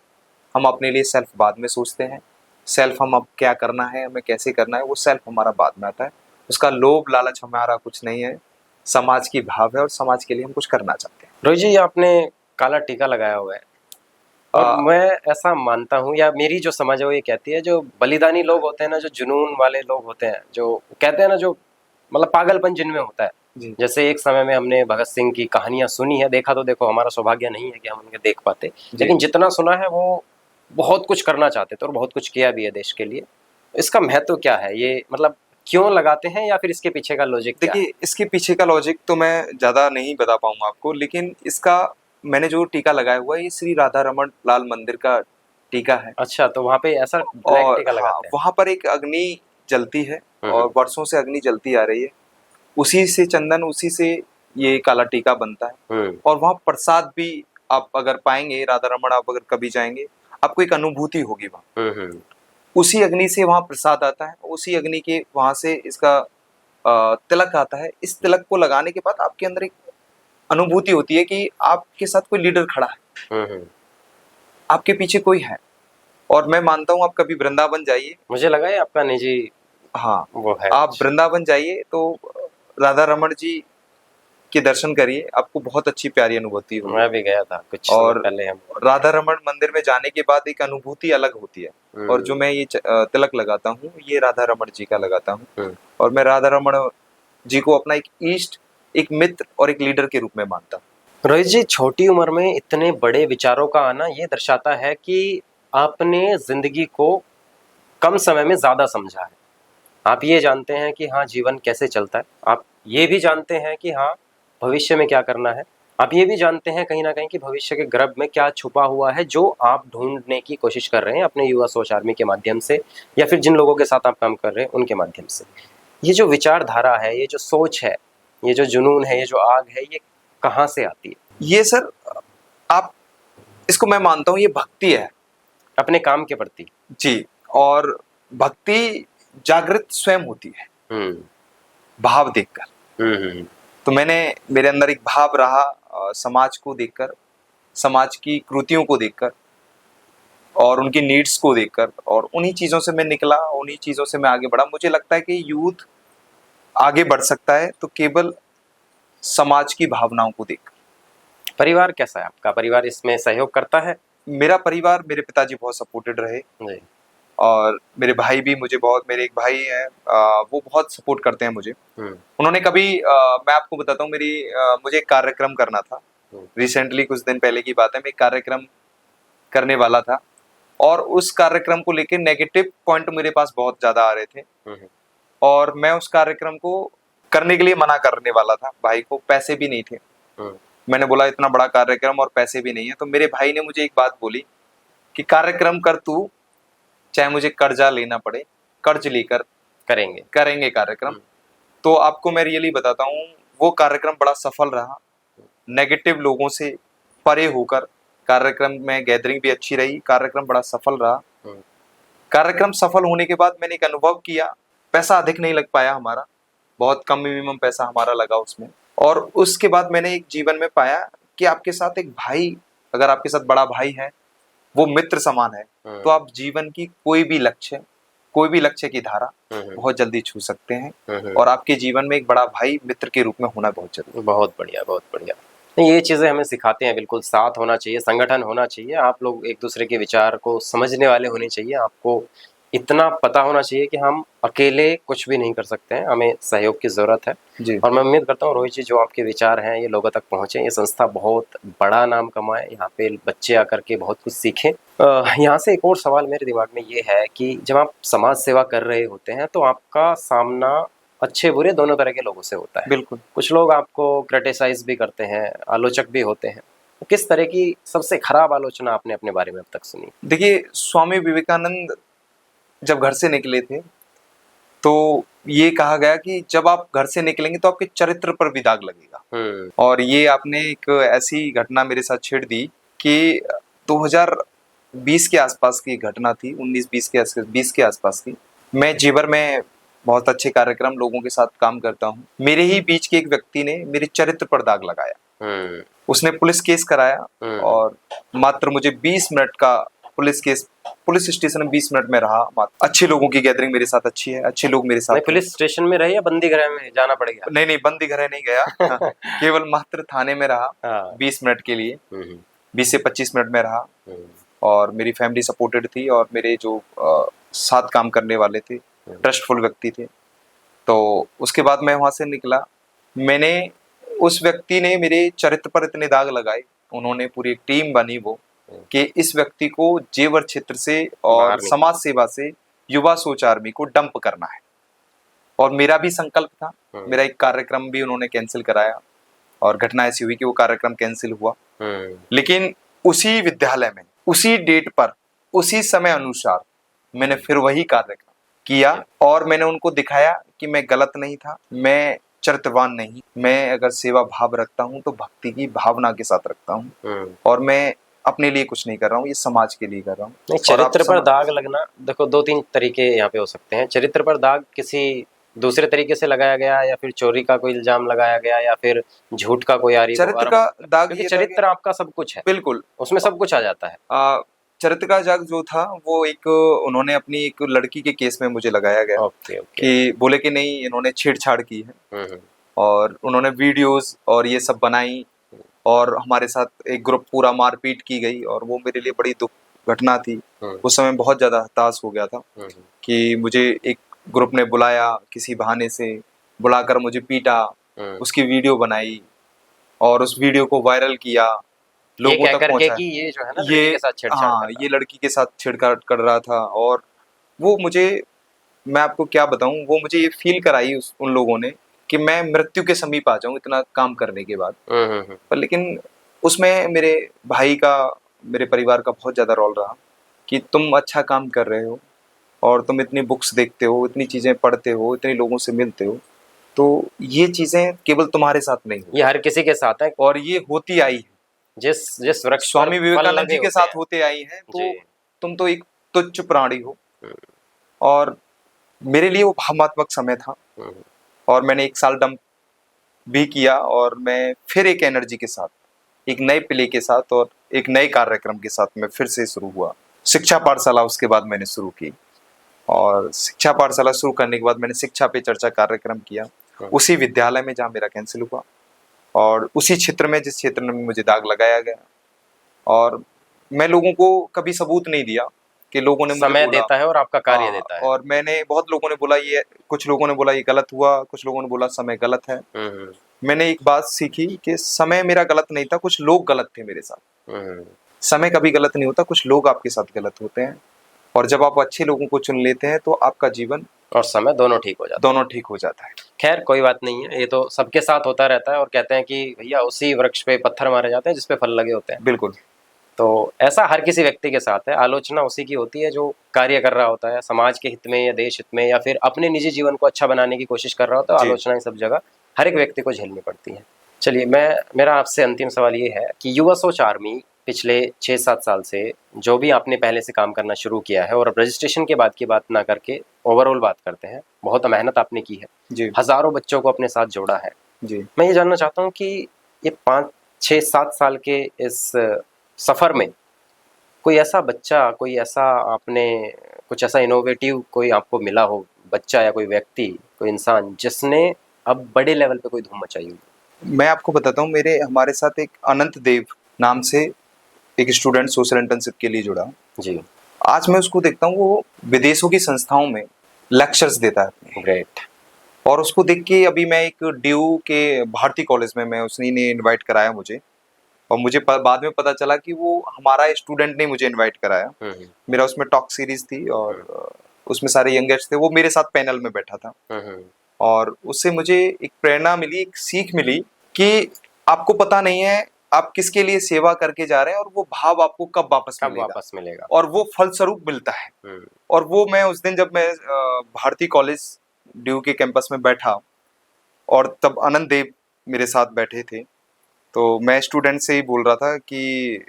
हम अपने लिए सेल्फ बाद में सोचते हैं। सेल्फ हम अब क्या करना है, हमें कैसे करना है, वो सेल्फ हमारा बाद में आता है। उसका लोभ लालच हमारा कुछ नहीं है, समाज की भाव है और समाज के लिए हम कुछ करना चाहते हैं। रोहित जी, आपने काला टीका लगाया हुआ है और मैं ऐसा मानता हूँ, या मेरी जो समझ है वो ये कहती है, जो बलिदानी लोग होते हैं ना, जो जुनून वाले लोग होते हैं, जो कहते हैं ना, जो मतलब पागलपन जिनमें होता है, जैसे एक समय में हमने भगत सिंह की कहानियां सुनी है, देखा तो देखो हमारा सौभाग्य नहीं है कि हम उनके देख पाते, लेकिन जितना सुना है वो बहुत कुछ करना चाहते थे और बहुत कुछ किया भी है देश के लिए। इसका महत्व क्या है, ये मतलब क्यों लगाते हैं, या फिर इसके पीछे का लॉजिक क्या है? देखिए, इसके पीछे का लॉजिक तो मैं ज्यादा नहीं बता पाऊंगा आपको, लेकिन इसका मैंने जो टीका लगाया हुआ है ये श्री राधा रमन लाल मंदिर का टीका है। अच्छा, तो वहाँ पे ऐसा ब्लैक टीका लगाते हैं? वहाँ पर एक अग्नि जलती है और वर्षों से अग्नि जलती आ रही है, उसी से चंदन, उसी से ये काला टीका बनता है। और वहाँ प्रसाद भी आप अगर पाएंगे, राधा रमन आप अगर कभी जाएंगे, आपको एक अनुभूति होगी वहाँ। उसी अग्नि से वहाँ प्रसाद आता है, उसी अग्नि के वहाँ से इसका तिलक आता है। इस तिलक को लगाने के बाद आपके अंदर एक अनुभूति होती है कि आपके साथ कोई लीडर खड़ा है, आपके पीछे कोई है। और मैं मानता हूँ आप कभी वृंदावन जाइए, मुझे लगा है आपका निजी, हाँ वो है, आप वृंदावन जाइए तो राधा रमन जी के दर्शन करिए, आपको बहुत अच्छी प्यारी अनुभूति होगी। मैं भी गया था कुछ और पहले। हम राधा रमन मंदिर में जाने के बाद एक अनुभूति अलग होती है। और जो मैं ये तिलक लगाता हूँ, ये राधा रमन जी का लगाता हूँ, और मैं राधा रमन जी को अपना एक इष्ट, एक मित्र और एक लीडर के रूप में मानता हूँ। रोहित जी, छोटी उम्र में इतने बड़े विचारों का आना ये दर्शाता है कि आपने जिंदगी को कम समय में ज्यादा समझा है। आप ये जानते हैं कि हाँ, जीवन कैसे चलता है, आप ये भी जानते हैं कि हाँ, भविष्य में क्या करना है, आप ये भी जानते हैं कहीं ना कहीं कि भविष्य के गर्भ में क्या छुपा हुआ है, जो आप ढूंढने की कोशिश कर रहे हैं अपने युवा सोच आर्मी के माध्यम से, या फिर जिन लोगों के साथ आप काम कर रहे हैं उनके माध्यम से। ये जो विचारधारा है, ये जो सोच है, ये जो जुनून है, ये जो आग है, ये कहाँ से आती है? ये सर, आप इसको, मैं मानता हूँ ये भक्ति है अपने काम के प्रति। जी, और भक्ति जागृत स्वयं होती है भाव देखकर। तो मेरे अंदर एक भाव रहा समाज को देखकर, समाज की कृतियों को देखकर और उनकी नीड्स को देखकर, और उन्हीं चीजों से मैं निकला, उन्हीं चीजों से मैं आगे बढ़ा। मुझे लगता है कि यूथ आगे बढ़ सकता है तो केवल समाज की भावनाओं को देखकर। परिवार कैसा है आपका? परिवार इसमें सहयोग करता है? मेरा परिवार, मेरे पिताजी बहुत सपोर्टेड रहे जी। और मेरे भाई भी मुझे बहुत, मेरे एक भाई है वो बहुत सपोर्ट करते हैं मुझे। उन्होंने कभी मैं आपको बताता हूँ, मुझे एक कार्यक्रम करना था रिसेंटली, कुछ दिन पहले की बात है। मैं एक कार्यक्रम करने वाला था और उस कार्यक्रम को लेकर नेगेटिव पॉइंट मेरे पास बहुत ज्यादा आ रहे थे, और मैं उस कार्यक्रम को करने के लिए मना करने वाला था। भाई को पैसे भी नहीं थे, मैंने बोला इतना बड़ा कार्यक्रम और पैसे भी नहीं है। तो मेरे भाई ने मुझे एक बात बोली कि कार्यक्रम कर तू, चाहे मुझे कर्जा लेना पड़े, कर्ज लेकर करेंगे कार्यक्रम। तो आपको मैं रियली बताता हूँ, वो कार्यक्रम बड़ा सफल रहा, नेगेटिव लोगों से परे होकर कार्यक्रम में गैदरिंग भी अच्छी रही, कार्यक्रम बड़ा सफल रहा। कार्यक्रम सफल होने के बाद मैंने एक अनुभव किया, पैसा अधिक नहीं लग पाया हमारा, बहुत कम मिनिमम पैसा हमारा लगा उसमें। और उसके बाद मैंने एक जीवन में पाया कि आपके साथ एक भाई, अगर आपके साथ बड़ा भाई है, वो मित्र समान है, तो आप जीवन की कोई भी लक्ष्य की धारा बहुत जल्दी छू सकते हैं। और आपके जीवन में एक बड़ा भाई मित्र के रूप में होना बहुत जरूरी। बहुत बढ़िया, बहुत बढ़िया। ये चीज़ें हमें सिखाते हैं, बिल्कुल साथ होना चाहिए, संगठन होना चाहिए, आप लोग एक दूसरे के विचार को समझने वाले होने चाहिए, आपको इतना पता होना चाहिए कि हम अकेले कुछ भी नहीं कर सकते हैं, हमें सहयोग की ज़रूरत है जी। और मैं उम्मीद करता हूँ रोहित जी, जो आपके विचार हैं ये लोगों तक पहुँचे, ये संस्था बहुत बड़ा नाम कमाए, यहाँ पे बच्चे आकर के बहुत कुछ सीखें। यहाँ से एक और सवाल मेरे दिमाग में ये है कि जब आप समाज सेवा कर रहे होते हैं तो आपका सामना अच्छे बुरे दोनों तरह के लोगों से होता है। बिल्कुल। कुछ लोग आपको क्रिटिसाइज भी करते हैं, आलोचक भी होते हैं। तो किस तरह की सबसे खराब आलोचना आपने अपने बारे में अब तक सुनी? देखिए, स्वामी विवेकानंद जब घर से निकले थे तो ये कहा गया कि जब आप घर से निकलेंगे तो आपके चरित्र पर भी दाग लगेगा। और ये आपने एक ऐसी घटना मेरे साथ छेड़ दी कि 2020 के आसपास की घटना थी, 19-20 के आसपास की। मैं जेवर में बहुत अच्छे कार्यक्रम लोगों के साथ काम करता हूँ। मेरे ही बीच के एक व्यक्ति ने मेरे चरित्र पर दाग लगाया। उसने पुलिस केस कराया और मात्र मुझे 20 मिनट का पुलिस स्टेशन में 20 मिनट में रहा। अच्छे लोगों की गैदरिंग मेरे साथ अच्छी है, अच्छे लोग मेरे साथ। पुलिस स्टेशन में रहे या बंदी गृह में जाना पड़ेगा? नहीं, बंदी गृह नहीं गया। केवल मात्र थाने में रहा 20 मिनट के लिए। 20 से 25 मिनट में रहा और मेरी फैमिली सपोर्टेड थी और मेरे जो साथ काम करने वाले थे ट्रस्टफुल व्यक्ति थे। तो उसके बाद मैं वहां से निकला। उस व्यक्ति ने मेरे चरित्र पर इतने दाग लगाए, उन्होंने पूरी एक टीम बनी वो कि इस व्यक्ति को जेवर क्षेत्र से और समाज सेवा से युवा सोच आर्मी को डंप करना है। और मेरा भी संकल्प था। मेरा एक कार्यक्रम भी उन्होंने कैंसिल कराया और घटना ऐसी हुई कि वो कार्यक्रम कैंसिल हुआ। लेकिन उसी विद्यालय में उसी डेट पर उसी समय अनुसार मैंने फिर वही कार्यक्रम किया और मैंने उनको दिखाया कि मैं गलत नहीं था, मैं चरित्रवान नहीं, मैं अगर सेवा भाव रखता हूँ तो भक्ति की भावना के साथ रखता हूँ और मैं अपने लिए कुछ नहीं कर रहा हूँ, ये समाज के लिए कर रहा हूँ। नहीं, चरित्र पर दाग लगना देखो 2-3 तरीके यहाँ पे हो सकते हैं। चरित्र पर दाग किसी दूसरे तरीके से लगाया गया या फिर चोरी का कोई इल्जाम लगाया गया या फिर झूठ का कोई आरोप। चरित्र का दाग, क्योंकि चरित्र आपका सब कुछ है, बिल्कुल उसमें सब कुछ आ जाता है। चरित्र का दाग जो था वो उन्होंने अपनी एक लड़की के केस में मुझे लगाया गया कि बोले कि नहीं इन्होंने छेड़छाड़ की है और उन्होंने वीडियोस और ये सब बनाई और हमारे साथ एक ग्रुप पूरा मारपीट की गई और वो मेरे लिए बड़ी दुख घटना थी। उस समय बहुत ज्यादा हताश हो गया था कि मुझे एक ग्रुप ने बुलाया, किसी बहाने से बुलाकर मुझे पीटा, उसकी वीडियो बनाई और उस वीडियो को वायरल किया, लोगों तक पहुंचा कि ये जो है ना लड़की के साथ छेड़छाड़ ये लड़की के साथ छेड़छाड़ कर रहा था। और वो मैं आपको क्या बताऊं, वो मुझे ये फील कराई उन लोगों ने कि मैं मृत्यु के समीप आ जाऊं इतना काम करने के बाद। पर लेकिन उसमें मेरे भाई का, मेरे परिवार का बहुत ज्यादा रोल रहा कि तुम अच्छा काम कर रहे हो और तुम इतनी बुक्स देखते हो, इतनी चीजें पढ़ते हो, इतने लोगों से मिलते हो, तो ये चीजें केवल तुम्हारे साथ नहीं, ये हर किसी के साथ है और ये होती आई है। जिस वृक्ष स्वामी विवेकानंद जी के साथ होते आई है, तो तुम तो एक तुच्छ प्राणी हो। और मेरे लिए वो भावनात्मक समय था और मैंने 1 साल डंप भी किया और मैं फिर एक एनर्जी के साथ, एक नए प्ले के साथ और एक नए कार्यक्रम के साथ मैं फिर से शुरू हुआ। शिक्षा पाठशाला उसके बाद मैंने शुरू की और शिक्षा पाठशाला शुरू करने के बाद मैंने शिक्षा पे चर्चा कार्यक्रम किया उसी विद्यालय में जहाँ मेरा कैंसिल हुआ और उसी क्षेत्र में, जिस क्षेत्र में मुझे दाग लगाया गया। और मैं लोगों को कभी सबूत नहीं दिया कि लोगों ने समय देता है और आपका कार्य देता है। और बहुत लोगों ने बोला ये, कुछ लोगों ने बोला ये गलत हुआ, कुछ लोगों ने बोला समय गलत है। मैंने एक बात सीखी कि समय मेरा गलत नहीं था, कुछ लोग गलत थे मेरे साथ। समय कभी गलत नहीं होता, कुछ लोग आपके साथ गलत होते हैं और जब आप अच्छे लोगों को चुन लेते हैं तो आपका जीवन और समय दोनों ठीक हो जाता है। खैर कोई बात नहीं है, ये तो सबके साथ होता रहता है और कहते हैं कि भैया उसी वृक्ष पे पत्थर मारे जाते हैं जिस पे फल लगे होते हैं। बिल्कुल। तो ऐसा हर किसी व्यक्ति के साथ है। आलोचना उसी की होती है जो कार्य कर रहा होता है समाज के हित में या देश हित में या फिर अपने निजी जीवन को अच्छा बनाने की कोशिश कर रहा होता है। आलोचनाएं सब जगह हर एक व्यक्ति को झेलनी पड़ती है। चलिए, मेरा आपसे अंतिम सवाल ये है कि युवा सोच आर्मी पिछले 6-7 साल से जो भी आपने पहले से काम करना शुरू किया है और अब रजिस्ट्रेशन के बाद की बात ना करके ओवरऑल बात करते हैं, बहुत मेहनत आपने की है जी। हजारों बच्चों को अपने साथ जोड़ा है जी। मैं ये जानना चाहता हूँ कि ये 5-6-7 साल के इस सफर में कोई ऐसा बच्चा, कोई ऐसा आपने कुछ ऐसा इनोवेटिव कोई आपको मिला हो, बच्चा या कोई व्यक्ति, कोई इंसान जिसने अब बड़े लेवल पे कोई धूम मचाई हो? मैं आपको बताता हूँ, हमारे साथ एक अनंत देव नाम से एक स्टूडेंट सोशल इंटर्नशिप के लिए जुड़ा जी। आज मैं उसको देखता हूँ, वो विदेशों की संस्थाओं में लेक्चर्स देता है। ग्रेट। और उसको देख के अभी मैं एक ड्यू के भारती कॉलेज में, मैं उसने ने इनवाइट कराया मुझे और मुझे बाद में पता चला कि वो हमारा स्टूडेंट ने मुझे इनवाइट कराया। मेरा उसमें टॉक सीरीज थी और उसमें सारे यंगर्स थे, वो मेरे साथ पैनल में बैठा था और उससे मुझे एक प्रेरणा मिली, एक सीख मिली कि आपको पता नहीं है आप किसके लिए सेवा करके जा रहे हैं और वो भाव आपको कब वापस मिलेगा और वो फलस्वरूप मिलता है। और वो मैं उस दिन जब मैं भारती कॉलेज ड्यू के कैंपस में बैठा और तब अनंत देव मेरे साथ बैठे थे, तो मैं स्टूडेंट से ही बोल रहा था कि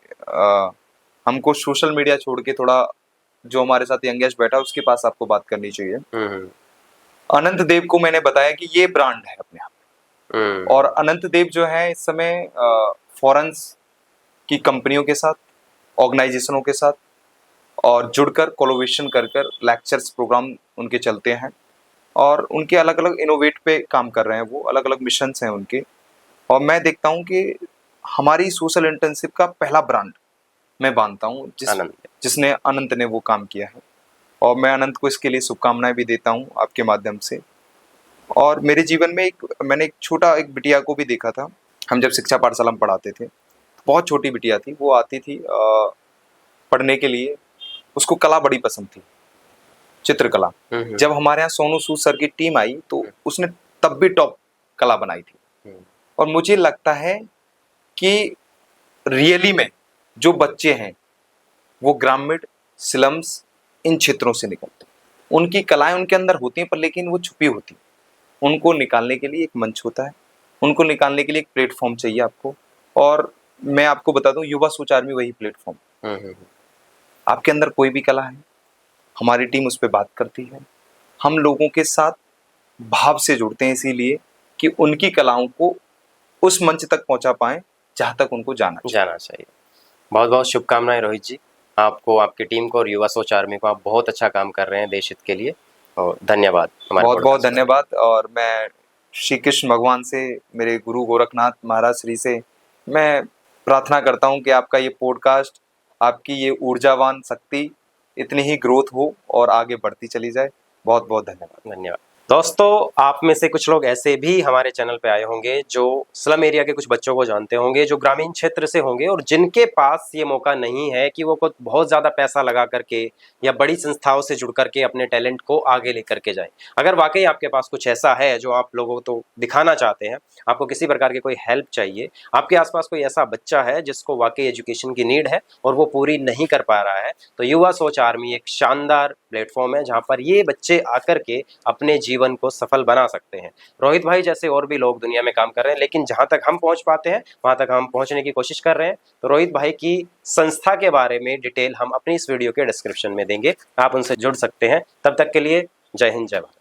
हमको सोशल मीडिया छोड़ के थोड़ा जो हमारे साथ यंगेस्ट बैठा उसके पास आपको बात करनी चाहिए। अनंत देव को मैंने बताया कि ये ब्रांड है अपने आप, और अनंत देव जो है इस समय फॉरेन्स की कंपनियों के साथ, ऑर्गेनाइजेशनों के साथ और जुड़कर कोलैबोरेशन कर कर लेक्चर्स प्रोग्राम उनके चलते हैं, और उनके अलग अलग इनोवेट पे काम कर रहे हैं, वो अलग अलग मिशंस हैं उनके। और मैं देखता हूँ कि हमारी सोशल इंटर्नशिप का पहला ब्रांड मैं मानता हूँ जिसने अनंत ने वो काम किया है, और मैं अनंत को इसके लिए शुभकामनाएं भी देता हूँ आपके माध्यम से। और मेरे जीवन में मैंने एक बिटिया को भी देखा था। हम जब शिक्षा पाठशाला में पढ़ाते थे, बहुत छोटी बिटिया थी, वो आती थी पढ़ने के लिए, उसको कला बड़ी पसंद थी, चित्रकला। जब हमारे यहाँ सोनू सूद सर की टीम आई तो उसने तब भी टॉप कला बनाई थी। और मुझे लगता है कि रियली में जो बच्चे हैं वो ग्रामीण, स्लम्स, इन क्षेत्रों से निकलते हैं, उनकी कलाएं उनके अंदर होती हैं, पर लेकिन वो छुपी होती हैं। उनको निकालने के लिए एक मंच होता है, उनको निकालने के लिए एक प्लेटफॉर्म चाहिए आपको। और मैं आपको बता दूं, युवा सोच आर्मी वही प्लेटफॉर्म। आपके अंदर कोई भी कला है, हमारी टीम उस पर बात करती है, हम लोगों के साथ भाव से जुड़ते हैं, इसीलिए कि उनकी कलाओं को उस मंच तक पहुंचा पाएं जहां तक उनको जाना चाहिए। बहुत बहुत शुभकामनाएं रोहित जी, आपको, आपकी टीम को और युवा सोच आर्मी को। आप बहुत अच्छा काम कर रहे हैं देश हित के लिए, और धन्यवाद। बहुत बहुत धन्यवाद। और मैं श्री कृष्ण भगवान से, मेरे गुरु गोरखनाथ महाराज श्री से मैं प्रार्थना करता हूं कि आपका ये पॉडकास्ट, आपकी ये ऊर्जावान शक्ति इतनी ही ग्रोथ हो और आगे बढ़ती चली जाए। बहुत बहुत धन्यवाद। दोस्तों, आप में से कुछ लोग ऐसे भी हमारे चैनल पे आए होंगे जो स्लम एरिया के कुछ बच्चों को जानते होंगे, जो ग्रामीण क्षेत्र से होंगे, और जिनके पास ये मौका नहीं है कि वो कुछ बहुत ज़्यादा पैसा लगा करके या बड़ी संस्थाओं से जुड़ करके अपने टैलेंट को आगे लेकर के जाएं। अगर वाकई आपके पास कुछ ऐसा है जो आप लोगों को दिखाना चाहते हैं, आपको किसी प्रकार की कोई हेल्प चाहिए, आपके आसपास कोई ऐसा बच्चा है जिसको वाकई एजुकेशन की नीड है और वो पूरी नहीं कर पा रहा है, तो युवा सोच आर्मी एक शानदार प्लेटफॉर्म है जहाँ पर ये बच्चे आकर के अपने जीवन को सफल बना सकते हैं। रोहित भाई जैसे और भी लोग दुनिया में काम कर रहे हैं, लेकिन जहां तक हम पहुंच पाते हैं वहां तक हम पहुंचने की कोशिश कर रहे हैं। तो रोहित भाई की संस्था के बारे में डिटेल हम अपनी इस वीडियो के डिस्क्रिप्शन में देंगे, आप उनसे जुड़ सकते हैं। तब तक के लिए जय हिंद, जय भारत।